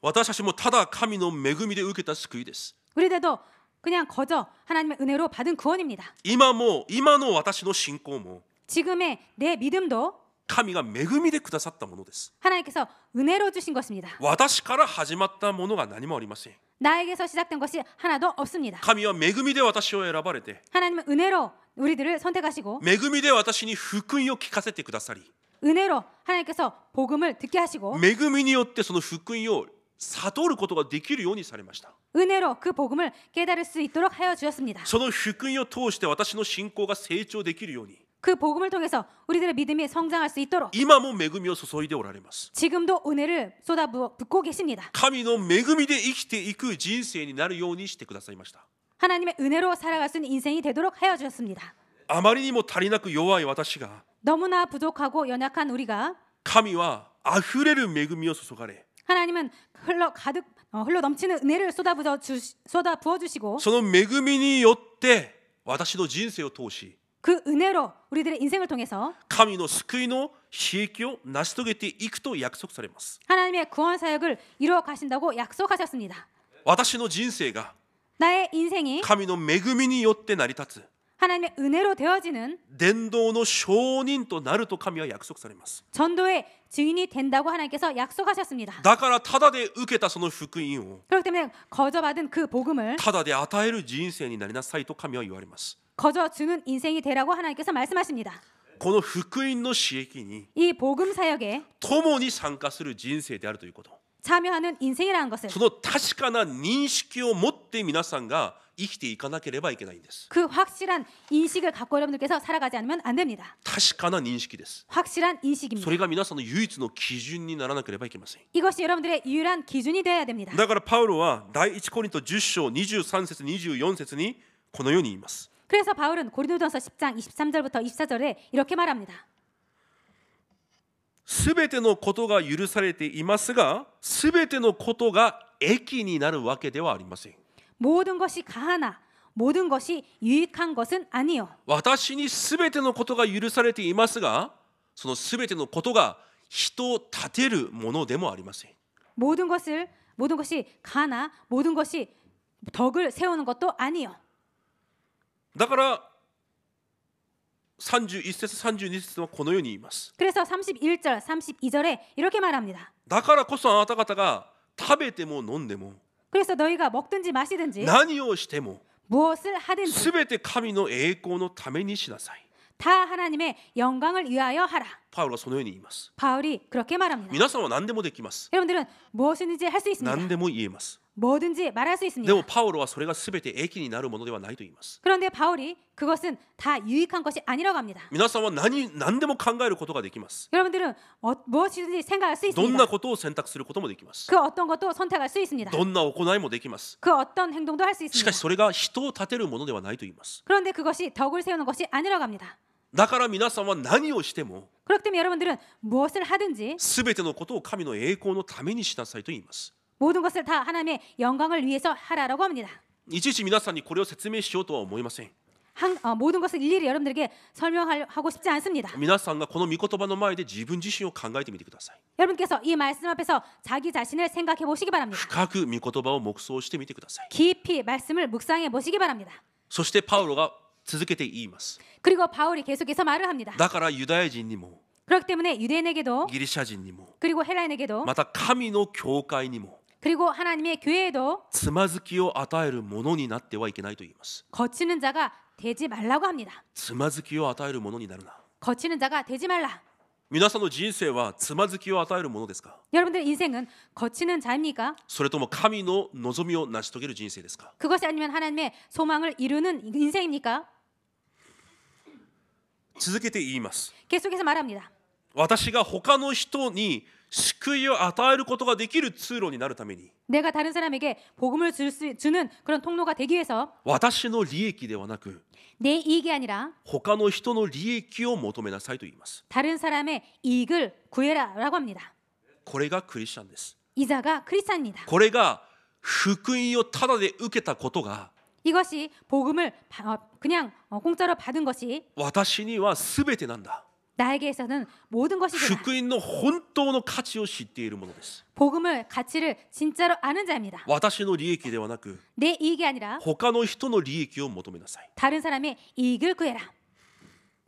私たちもただ神の恵みで受けた救いです。 우리들도 그냥 거저 하나님의 은혜로 받은 구원입니다. 今の私の信仰も 지금의 내 믿음도 神が恵みでくださったものです。 하나님께서 은혜로 주신 것입니다. 私から始まったものが何もありません。 나에게서 시작된 것이 하나도 없습니다. 神は恵みで私を選ばれて、 하나님은 은혜로 우리들을 선택하시고 恵みで私に福音を聞かせてくださり、 은혜로 하나님께서 복음을 듣게 하시고 恵みによってその福音を悟ることができるようにされました。 은혜로 그 복음을 깨달을 수 있도록 하여 주셨습니다. その福音を通して私の信仰が成長できるように、 그 복음을 통해서 우리들의 믿음이 성장할 수 있도록 今も恵みを注いでおられます。 지금도 은혜를 쏟아붓고 계십니다. 神の恵みで生きていく人生になるようにしてくださいました。 하나님의 은혜로 살아갈 수 있는 인생이 되도록 하여 주셨습니다. あまりにも足りなく弱い私が、 너무나 부족하고 연약한 우리가 神はあふれる恵みを注がれ、 하나님은 흘러 넘치는 은혜를 쏟아 부어 주시고 その恵みによって私の人生を通し、 그 은혜로 우리들의 인생을 통해서 神の救いの悲劇を成し遂げていくと約束されます。 하나님의 구원 사역을 이루어 가신다고 약속하셨습니다. 私の人生が 나의 인생이 神の恵みによって成り立つ、 하나님의 은혜로 되어지는 伝道の証人となると神は約束されます。 전도의 증인이 된다고 하나님께서 약속하셨습니다. だからただで受けたその福音を 그렇기 때문에 거저받은 그 복음을 ただで与える人生になりなさいと神は言われます。 거저 주는 인생이 되라고 하나님께서 말씀하십니다. この福音の刺激に 이 복음 사역에 共に参加する人生であるということ、 참여하는 인생이라는 것을 その確かな認識を持って皆さんが生きていかなければいけないんです。 그 확실한 인식을 갖고 여러분들께서 살아가지 않으면 안 됩니다. 確かな認識です。 확실한 인식입니다. それが皆さんの唯一の基準にならなければいけません。 이것이 여러분들의 유일한 기준이 되어야 됩니다. だからパウロは第一コリント10章23節24節にこのように言います。 그래서 바울은 고린도전서 10장 23절부터 24절에 이렇게 말합니다. すべてのことが許されていますが、すべてのことが益になるわけではありません。 모든 것이 가하나 모든 것이 유익한 것은 아니요. 私にすべてのことが許されていますが、そのすべてのことが人を立てるものでもありません。 모든 것이 가하나 모든 것이 덕을 세우는 것도 아니요. だから31節32節はこのように言います。 그래서 31절 32절에 이렇게 말합니다. だからこそあなた方が食べても飲んでも 그래서 너희가 먹든지 마시든지 何をしても 무엇을 하든지 すべて神の栄光のためにしなさい。 다 하나님의 영광을 위하여 하라. パウロはそのように言います。 바울이 그렇게 말합니다. 皆さんは何でもできます。 여러분들은 무엇이든지 할 수 있습니다. 何でも言えます。 뭐든지 말할 수 있습니다. でもパウロはそれがすべて益になるものではないと言います。 그런데 바울이 그것은 다 유익한 것이 아니라고 합니다. 皆さんは何でも考えることができます。 여러분들은 무엇이든지 생각할 수 どん 있습니다. なことを選択することもできます。 그 어떤 것도 선택할 수 있습니다. どんな行いもできます。 그 어떤 행동도 할 수 しか 있습니다. しそれが人を立てるものではないと言います。 그런데 그것이 덕을 세우는 것이 아니라고 합니다. だから皆さんは何をしても 그렇기 때문에 여러분들은 무엇을 하든지 すべてのことを神の栄光のためにしなさいと言います。 모든 것을 다 하나님의 영광을 위해서 하라라고 합니다. いちいち皆さんにこれを説明しようとは思いません。 모든 것을 일일이 여러분들에게 설명하고 싶지 않습니다. 皆さんがこの御言葉の前で自分自身を考えてみてください。 여러분께서 이 말씀 앞에서 자기 자신을 생각해 보시기 바랍니다. 深く御言葉を黙想してみてください。 깊이 말씀을 묵상해 보시기 바랍니다. そしてパウロが続けて言います。 그리고 바울이 계속해서 말을 합니다. だからユダヤ人にも 그렇기 때문에 유대인에게도 ギリシャ人にも 그리고 헬라인에게도 また神の教会にも 그리고 하나님의 교회에도 つまずきを与えるものになってはいけないと言います。 거치는 자가 되지 말라고 합니다. つまずきを与えるものになるな。 거치는 자가 되지 말라. 皆さんの人生はつまずきを与えるものですか？ 여러분들 인생은 거치는 자입니까? それとも神の望みを成し遂げる人生ですか？ 그것이 아니면 하나님의 소망을 이루는 인생입니까? 続けて言います。 계속해서 말합니다. 私が他の人に救いを与えることができる通路になるために 내가 다른 사람에게 복음을 주는 그런 통로가 되기 위해서 私の利益ではなく 내 이익이 아니라 他の人の利益を求めなさいと言います。 다른 사람의 이익을 구해라라고 합니다. これがクリスチャンです。 이자가 크리스찬입니다. これが福音をただで受けたことが 이것이 복음을 그냥 공짜로 받은 것이 私には全てなんだ。 나에게 있어서는 모든 것이구나. 福音の本当の価値を知っているものです。 복음을 가치를 진짜로 아는 자입니다. 私の利益ではなく 내 이익이 아니라 他の人の利益を求めなさい。 다른 사람의 이익을 구해라.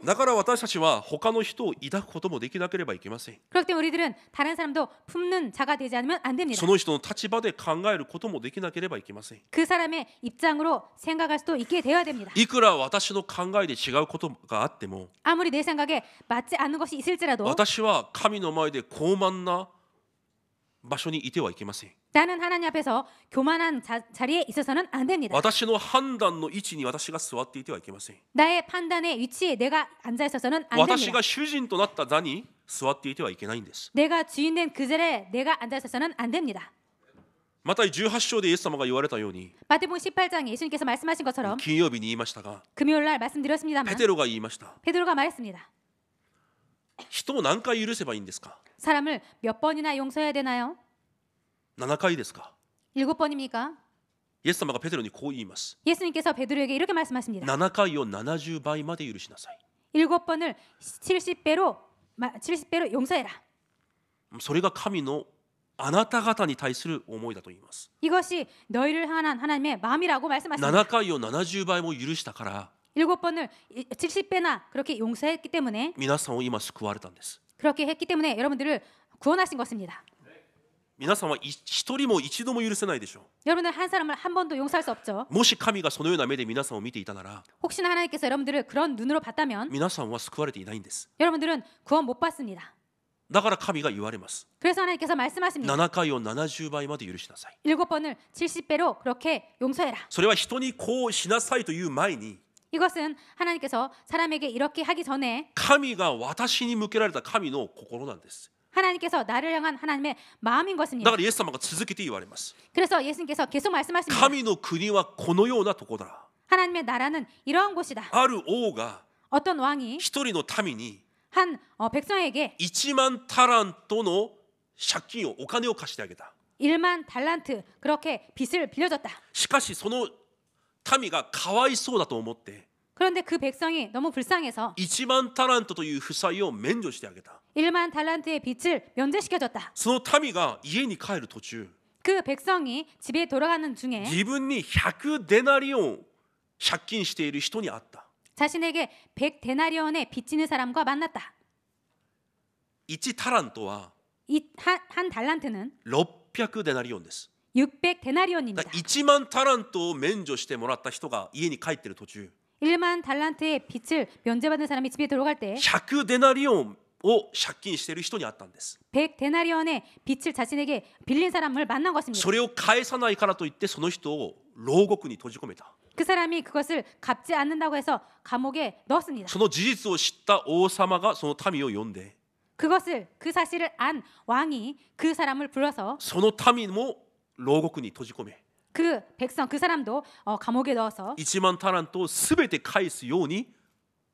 だから私たちは他の人を抱くこともできなければいけません。 그렇기 때문에 우리들은 다른 사람도 품는 자가 되지 않으면 안 됩니다. その人の立場で考えることもできなければいけません。 그 사람의 입장으로 생각할 수도 있게 되어야 됩니다. いくら私の考えで違うことがあっても 아무리 내 생각에 맞지 않는 것이 있을지라도 私は神の前で傲慢な場所にいてはいけません。 나는 하나님 앞에서 교만한 자리에 있어서는 안 됩니다. 私の判断の位置に私が座っていてはいけません。 나의 판단의 위치에 내가 앉아 있어서는 안 私 됩니다. が主人となった座に座っていてはいけないんです。 내가 주인 된 그 자리에 내가 앉아 있어서는 안 됩니다. また18章でイエス様が言われたように 마태복음 18장에 예수님께서 말씀하신 것처럼 金曜日に言いましたが 금요일 날 말씀드렸습니다만 ペテロが言いました。 베드로가 말했습니다. 人を何回許せばいいんですか？ 사람을 몇 번이나 용서해야 되나요? 7回ですか？ 7번입니까? イエス様がペテロにこう言います。 예수님께서 베드로에게 이렇게 말씀하십니다. 7回を70倍まで許しなさい。 7번을 70배로 용서해라. それが神のあなた方に対する思いだと言います。 이것이 너희를 향한 하나님의 마음이라고 말씀하십니다. 7回を70倍も許したから 7번을 70배나 그렇게 용서했기 때문에 皆さんを今救われたんです。 그렇게 했기 때문에 여러분들을 구원하신 것입니다. 皆さんは一人も一度も許せないでしょ 여러분들 한 사람을 한 번도 용서할 수 없죠. う。もし神がそのような目で皆さんを見ていたなら、 혹시나 하나님께서 여러분들을 그런 눈으로 봤다면 皆さんは救われていないんです。 여러분들은 구원 못 받습니다. だから神が言われます。 그래서 하나님께서 말씀하십니다. 7回を70倍まで許しなさい。 7번을 70배로 그렇게 용서해라. それは人にこうしなさいという前に、 이것은 하나님께서 사람에게 이렇게 하기 전에 神が私に向けられた神の心なんです。 하나님께서 나를 향한 하나님의 마음인 だ 것입니다. からイエス様が続けて言われます。 그래서 예수님께서 계속 말씀하십니다. 神の国はこのようなところだ。 하나님의 나라는 이러한 곳이다. ある王が 어떤 왕이 一人の民に 한 백성에게 1万タラントの借金をお金を貸してあげた。 1만 달란트 그렇게 빚을 빌려줬다. しかしその民がかわいそうだと思って 그런데 그 백성이 너무 불쌍해서 1万タラントという負債を免除してあげた。 1만 달란트의 빚을 면제시켜줬다. その民が家に帰る途中、 그 백성이 집에 돌아가는 중에 自分に100デナリオン借金している人に会った。 자신에게 100 데나리온의 빚지는 사람과 만났다. 1タラントは 한 달란트는 600デナリオンです。 600 だ 데나리온입니다. 1万タラントを免除してもらった人が家に帰っている途中、 1만 달란트의 빚을 면제받은 사람이 집에 돌아갈 때 100デナリオンを借金している人に会ったんです。 100 데나리온의 빚을 자신에게 빌린 사람을 만난 것입니다. それを返さないからといってその人を牢獄に閉じ込めた。 그 사람이 그것을 갚지 않는다고 해서 감옥에 넣었습니다. その事実を知った王様がその民を呼んで、 그것을 그 사실을 안 왕이 그 사람을 불러서 その民も牢獄に閉じ込め、 그 백성 그 사람도 감옥에 넣어서 1万タラントをすべて返すように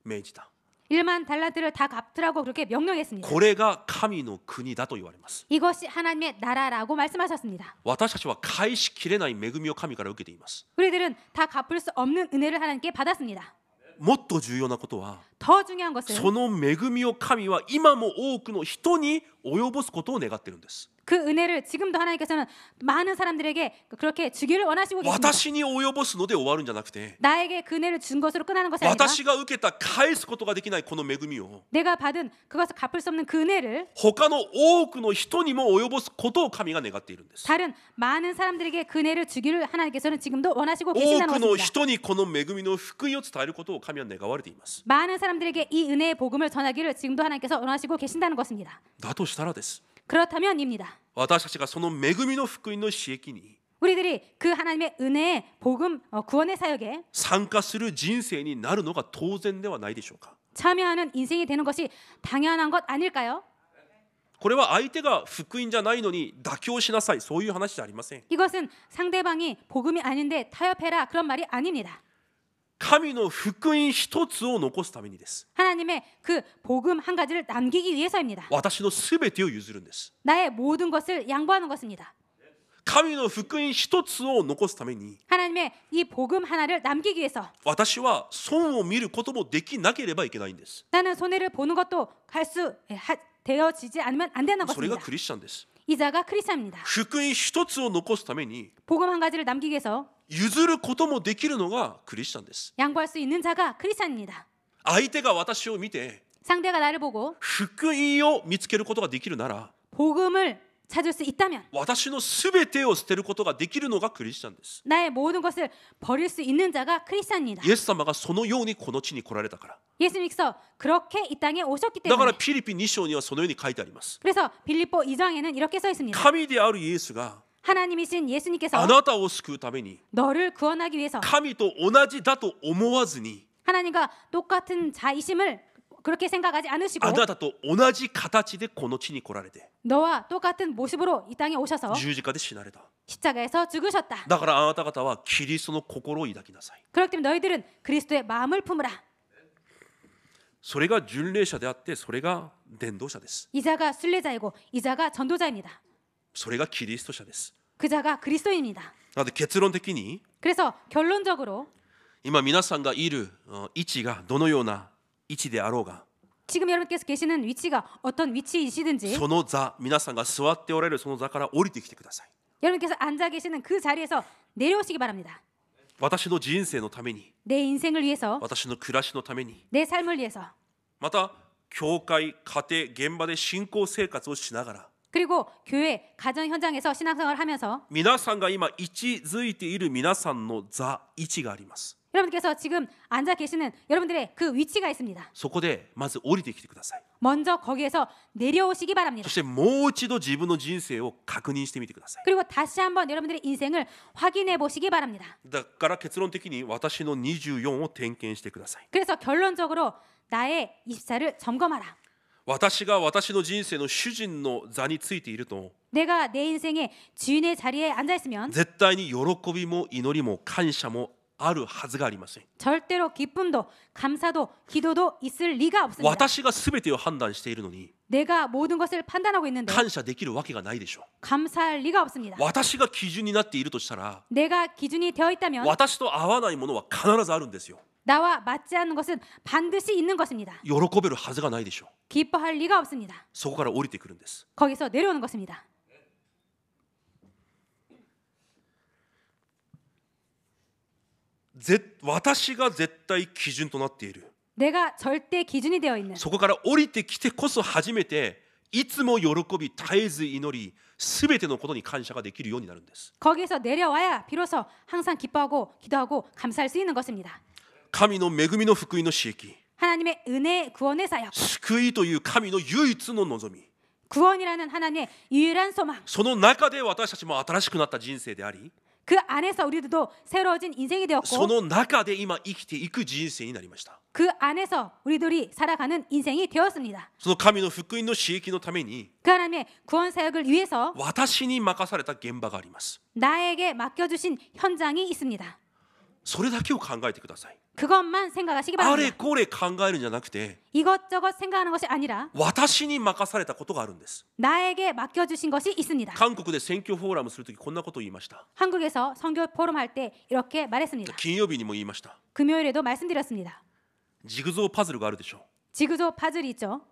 命じた。 1만 달란트를 다 갚으라고 그렇게 명령했습니다. これが神の国だと言われます。 이것이 하나님의 나라라고 말씀하셨습니다. 私たちは返しきれない恵みを神から受けています。 우리들은 다 갚을 수 없는 은혜를 하나님께 받았습니다. もっと重要なことは、 더 중요한 것은 その恵みを神は今も多くの人に及ぼすことを願っているんです。 그 은혜를 지금도 하나님께서는 많은 사람들에게 그렇게 주기를 원하시고 계십니다. 私に及ぼすので終わるんじゃなくて、 나에게 그 은혜를 준 것으로 끝나는 것이 아니라 私が受けた返すことができないこの恵みを 내가 받은 그것을 갚을 수 없는 그 은혜를 他の多くの人にも及ぼすことを神が願っているんです。 다른 많은 사람들에게 그 은혜를 주기를 하나님께서는 지금도 원하시고 多 계신다는 くの 것입니다. 人にこの恵みの福音を伝えることを神は願われています。 많은 사람들에게 이 은혜의 복음을 전하기를 지금도 하나님께서 원하시고 계신다는 것입니다. だとしたらです。 그렇다면입니다. 私たちがその恵みの福音の刺激に 우리들이 그 하나님의 은혜의 복음 구원의 사역에 参加する人生になるのが当然ではないでしょうか。 참여하는 인생이 되는 것이 당연한 것 아닐까요? これは相手が福音じゃないのに妥協しなさい、そういう話じゃありません。 이것은 상대방이 복음이 아닌데 타협해라 그런 말이 아닙니다. 神の福音一つを残すためにです。 하나님의 그 복음 한 가지를 남기기 위해서입니다. 私のすべてを譲るんです。 나의 모든 것을 양보하는 것입니다. 神の福音一つを残すために 하나님의 이 복음 하나를 남기기 위해서 私は損を見ることもできなければいけないんです。 나는 손해를 보는 것도 되어지지 않으면 안 되는 それが 것입니다. クリスチャンです。 이자가 크리스찬입니다. 福音一つを残すために 복음 한 가지를 남기기 위해서 譲ることもできるのがクリスチャンです。 양보할 수 있는 자가 크리스찬입니다. 相手が私を見て 상대가 나를 보고 福音を見つけることができるなら 복음을 찾을 수 있다면 私のすべてを捨てることができるのがクリスチャンです。 나의 모든 것을 버릴 수 있는 자가 크리스찬입니다. イエス様がそのようにこの地に来られたから。 예수님께서 그렇게 이 땅에 오셨기 だから 때문에 ピリピ2章にはそのように書いてあります。 그래서 빌립보 2장에는 이렇게 써 있습니다. 神であるイエスが 하나님이신 예수님께서 あなたを救うために 너를 구원하기 위해서 神と同じだと思わずに 하나님과 똑같은 자이심을 그렇게 생각하지 않으시고 あなたと同じ形でこの地に来られて 너와 똑같은 모습으로 이 땅에 오셔서 十字架で死なれた。 십자가에서 죽으셨다. だからあなた方はキリストの心を抱きなさい。 그렇기 때문에 너희들은 그리스도의 마음을 품으라. それが巡礼者であってそれが伝道者です。 이자가 순례자이고 이자가 전도자입니다. それがキリスト者です。 그 자가 그리스도입니다. なので結論的に 그래서 결론적으로 今皆さんがいる位置がどのような位置であろうが 지금 여러분께서 계시는 위치가 어떤 위치이시든지 その座、皆さんが座っておられるその座から降りてきてください。 여러분께서 앉아 계시는 그 자리에서 내려오시기 바랍니다. 私の人生のために、 내 인생을 위해서, 私の暮らしのために、 내 삶을 위해서, また教会、家庭、現場で信仰生活をしながら、 그리고 교회, 가정 현장에서 신앙생활을 하면서 皆さんが今位置づいている皆さんの座、位置があります。 여러분께서 지금 앉아 계시는 여러분들의 그 위치가 있습니다. そこでまず降りてきてください。 먼저 거기에서 내려오시기 そ 바랍니다. してもう一度自分の人生を確認してみてください。 그리고 다시 한번 여러분들의 인생을 확인해 보시기 바랍니다. だから結論的に私の24を点検してください。 그래서 결론적으로 나의 24를 점검하라. 私が私の人生の主人の座についていると、 내가 내 인생의 주인의 자리에 앉아 있으면 絶対に喜びも祈りも感謝もあるはずがありません。 절대로 기쁨도 감사도 기도도 있을 리가 없습니다. 私が全てを判断しているのに 내가 모든 것을 판단하고 있는데 感謝できるわけがないでしょう。 감사할 리가 없습니다. 私が基準になっているとしたら、 내가 기준이 되어 있다면 私と合わないものは必ずあるんですよ。 나와 맞지 않는 것은 반드시 있는 것입니다. 喜べるはずがないでしょう。 기뻐할 리가 없습니다. そこから降りてくるんです。 거기서 내려오는 것입니다. 私が絶対基準となっている。 내가 절대 기준이 되어 있는 そこから降りてきてこそ初めていつも喜び絶えず祈り、すべてのことに感謝ができるようになるんです。 거기에서 내려와야 비로소 항상 기뻐하고 기도하고 감사할 수 있는 것입니다. 神の恵みの福音の刺激、 하나님의 은혜 구원의 사역, 救いという神の唯一の望み、 구원이라는 하나님의 유일한 소망, その中で私たちも新しくなった人生であり、 그 안에서 우리들도 새로워진 인생이 そ 되었고 の中で今生きていく人生になりました。 그 안에서 우리들이 살아가는 인생이 되었습니다. その神の福音の刺激のために 그 하나님의 구원 사역을 위해서 私に任された現場があります。 나에게 맡겨주신 현장이 있습니다. それだけを考えてください。 그것만 생각하시기 あれ 바랍니다. これ考えるんじゃなくて、 이것저것 생각하는 것이 아니라 私に任されたことがあるんです。 나에게 맡겨주신 것이 있습니다. 韓国で選挙フォーラムするときこんなことを言いました。 한국에서 선교 포럼 할 때 이렇게 말했습니다. 金曜日にも言いました。 금요일에도 말씀드렸습니다. ジグゾーパズルがあるでしょう。 지그조 파즐이 있죠.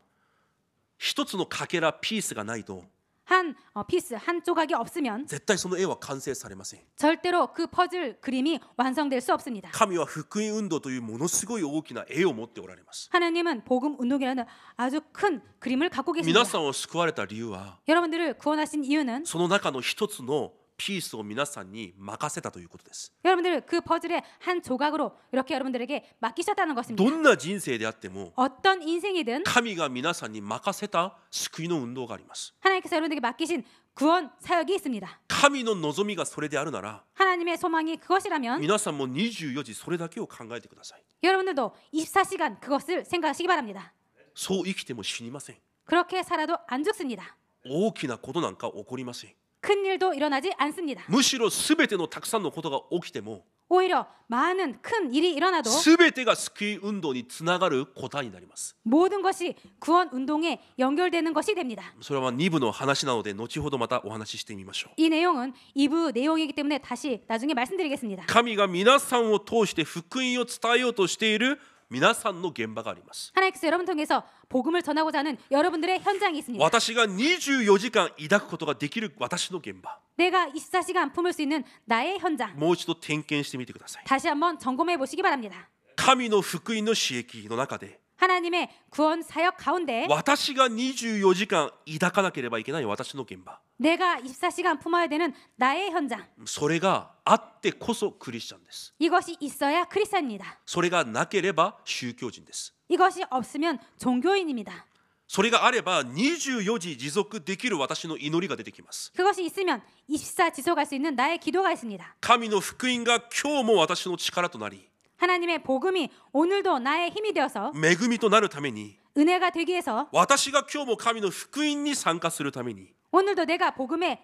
一つのかけらピースがないと 한 피스 한 조각이 없으면 絶対その絵は完成されません。 절대로 그 퍼즐 그림이 완성될 수 없습니다. 神は福音運動というものすごい大きな絵を持っておられます。 하나님은 복음 운동이라는 아주 큰 그림을 갖고 皆 계십니다. さんを救われた理由は 여러분들을 구원하신 이유는 その中の一つのピースを皆さんに任せたということです。 여러분들 그 퍼즐의 한 조각으로 이렇게 여러분들에게 맡기셨다는 것입니다. どんな人生であっても 어떤 인생이든 神が皆さんに任せた救いの運動があります。 하나님께서 여러분들에게 맡기신 구원 사역이 있습니다. 神の望みがそれであるなら 하나님의 소망이 그것이라면 皆さんも24時それだけを考えてください。 여러분들도 24시간 그것을 생각하시기 바랍니다. そう生きても死にません。 그렇게 살아도 안 죽습니다. 大きなことなんか起こりません。 큰 일도 일어나지 않습니다. むしろ全てのたくさんのことが起きても 오히려 많은 큰 일이 일어나도 全てが救い運動につながる答えになります。 모든 것이 구원 운동에 연결되는 것이 됩니다. それは2部の話なので後ほどまたお話ししてみましょう。 이 내용은 2부 내용이기 때문에 다시 나중에 말씀드리겠습니다. 神が皆さんを通して福音を伝えようとしている皆さんの現場があります。 하나님께서 여러분 통해서 복음을 전하고자 하는 여러분들의 현장이 있습니다. 私が24時間抱くことができる私の現場、 내가 24시간 품을 수 있는 나의 현장. もう一度点検してみてください。 다시 한번 점검해 보시기 바랍니다. 神の福音の刺激の中で 하나님의 구원 사역 가운데 私が24時間抱かなければいけない私の現場、 내가 24시간 품어야 되는 나의 현장. それがあってこそクリスチャンです。 이것이 있어야 크리스찬입니다. それがなければ宗教人です。 이것이 없으면 종교인입니다. それがあれば24時持続できる私の祈りが出てきます。 그것이 있으면 24 지속할 수 있는 나의 기도가 있습니다. 神の福音が今日も私の力となり、 하나님의 복음이 오늘도 나의 힘이 되어서 恵みとなるために、 은혜가 되기 위해서 私が今日も神の福音に参加するために 오늘도 내가 복음에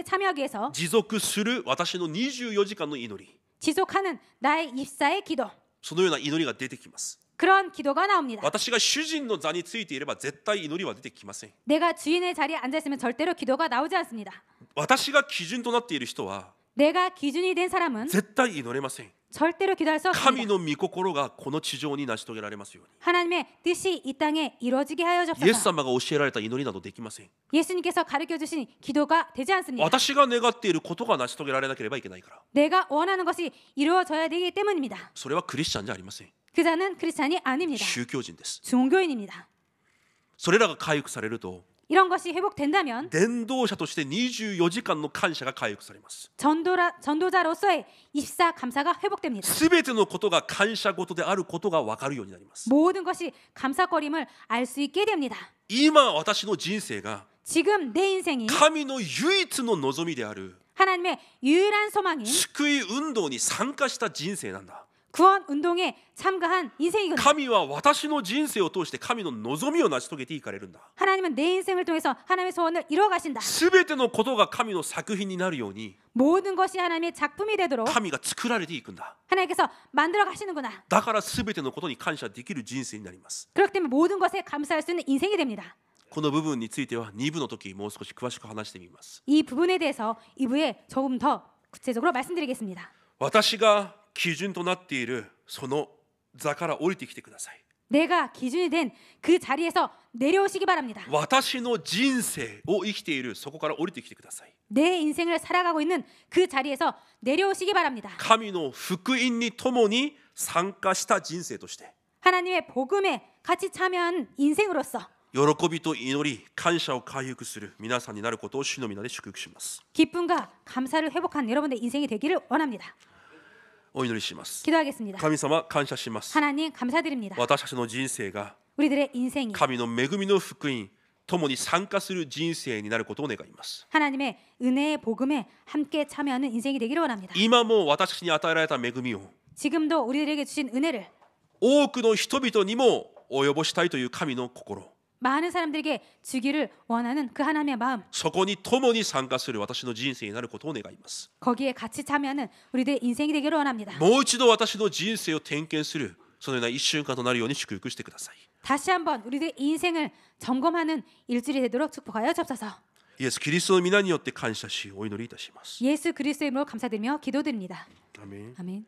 참여하기 위해서 持続する私の24時間の祈り、 지속하는 나의 24의 기도. そのような祈りが出てきます。 그런 기도가 나옵니다. 私が主人の座についていれば絶対祈りは出てきません。 내가 주인의 자리에 앉아 있으면 절대로 기도가 나오지 않습니다. 私が基準となっている人は 내가 기준이 된 사람은 絶対祈れません。 절대로 기도할 수 神 없습니다. の御心がこの地上に成し遂げられますように。 하나님의 뜻이 이 땅에 이루어지게 하여 イエス 주옵소서. 様が教えられた祈りなどできません。 예수님께서 가르쳐 주신 기도가 되지 않습니다. 私が願っていることが成し遂げられなければいけないから。 내가 원하는 것이 이루어져야 되기 때문입니다. それはクリスチャンじゃありません。 그 자는 크리스찬이 아닙니다. 宗教人です。 종교인입니다. それらが回復されると、 이런 것이 회복된다면 伝道者として24時間の感謝が回復されます。 전도자로서의 24 감사가 회복됩니다. すべてのことが感謝事であることが分かるようになります。 모든 것이 감사거림을 알 수 있게 됩니다. 今私の人生が 지금 내 인생이 神の唯一の望みである 하나님의 유일한 소망인 救い運動に参加した人生なんだ。 구원 운동에 참가한 인생이거든요. 神は私の人生を通して神の望みを成し遂げていかれるんだ。 하나님은 내 인생을 통해서 하나님의 소원을 이루어 가신다. すべてのことが神の作品になるように 모든 것이 하나님의 작품이 되도록 神が作られていくんだ。 하나님께서 만들어 가시는구나. だからすべてのことに感謝できる人生になります。 그렇기 때문에 모든 것에 감사할 수 있는 인생이 됩니다. この部分については2部の時もう少し詳しく話してみます。 이 부분에 대해서 2부에 조금 더 구체적으로 말씀드리겠습니다. 私が基準となっているその座から降りてきてください。 내가 기준이 된 그 자리에서 내려오시기 바랍니다. 私の人生を生きているそこから降りてきてください。 내 인생을 살아가고 있는 그 자리에서 내려오시기 바랍니다. 神の福音に共に参加した人生として 하나님의 복음에 같이 참여한 인생으로서 喜びと祈り感謝を回復する皆さんになることを主の皆で祝福します。 기쁨과 감사를 회복한 여러분의 인생이 되기를 원합니다. お祈りします。 기도하겠습니다. 神様感謝します。 하나님 감사드립니다. 私たちの人生が 우리들의 인생이 神の恵みの福音共に参加する人生になることを願います。 하나님의 은혜의 복음에 함께 참여하는 인생이 되기를 원합니다. 今も私たちに与えられた恵みを 지금도 우리들에게 주신 은혜를 多くの人々にも及ぼしたいという神の心、 많은 사람들에게 주기를 원하는 그 하나님의 마음, そこに共に参加する私の人生になることを願います。 거기에 같이 참여하는 우리들의 인생이 되기를 원합니다. もう一度私の人生を点検するそのような一瞬間となるように祝福してください。 다시 한번 우리들의 인생을 점검하는 일주일이 되도록 축복하여 주옵소서. イエス・キリストの皆によって感謝しお祈りいたします。 예수 그리스도의 이름으로 감사드리며 기도드립니다. 아멘. 아멘.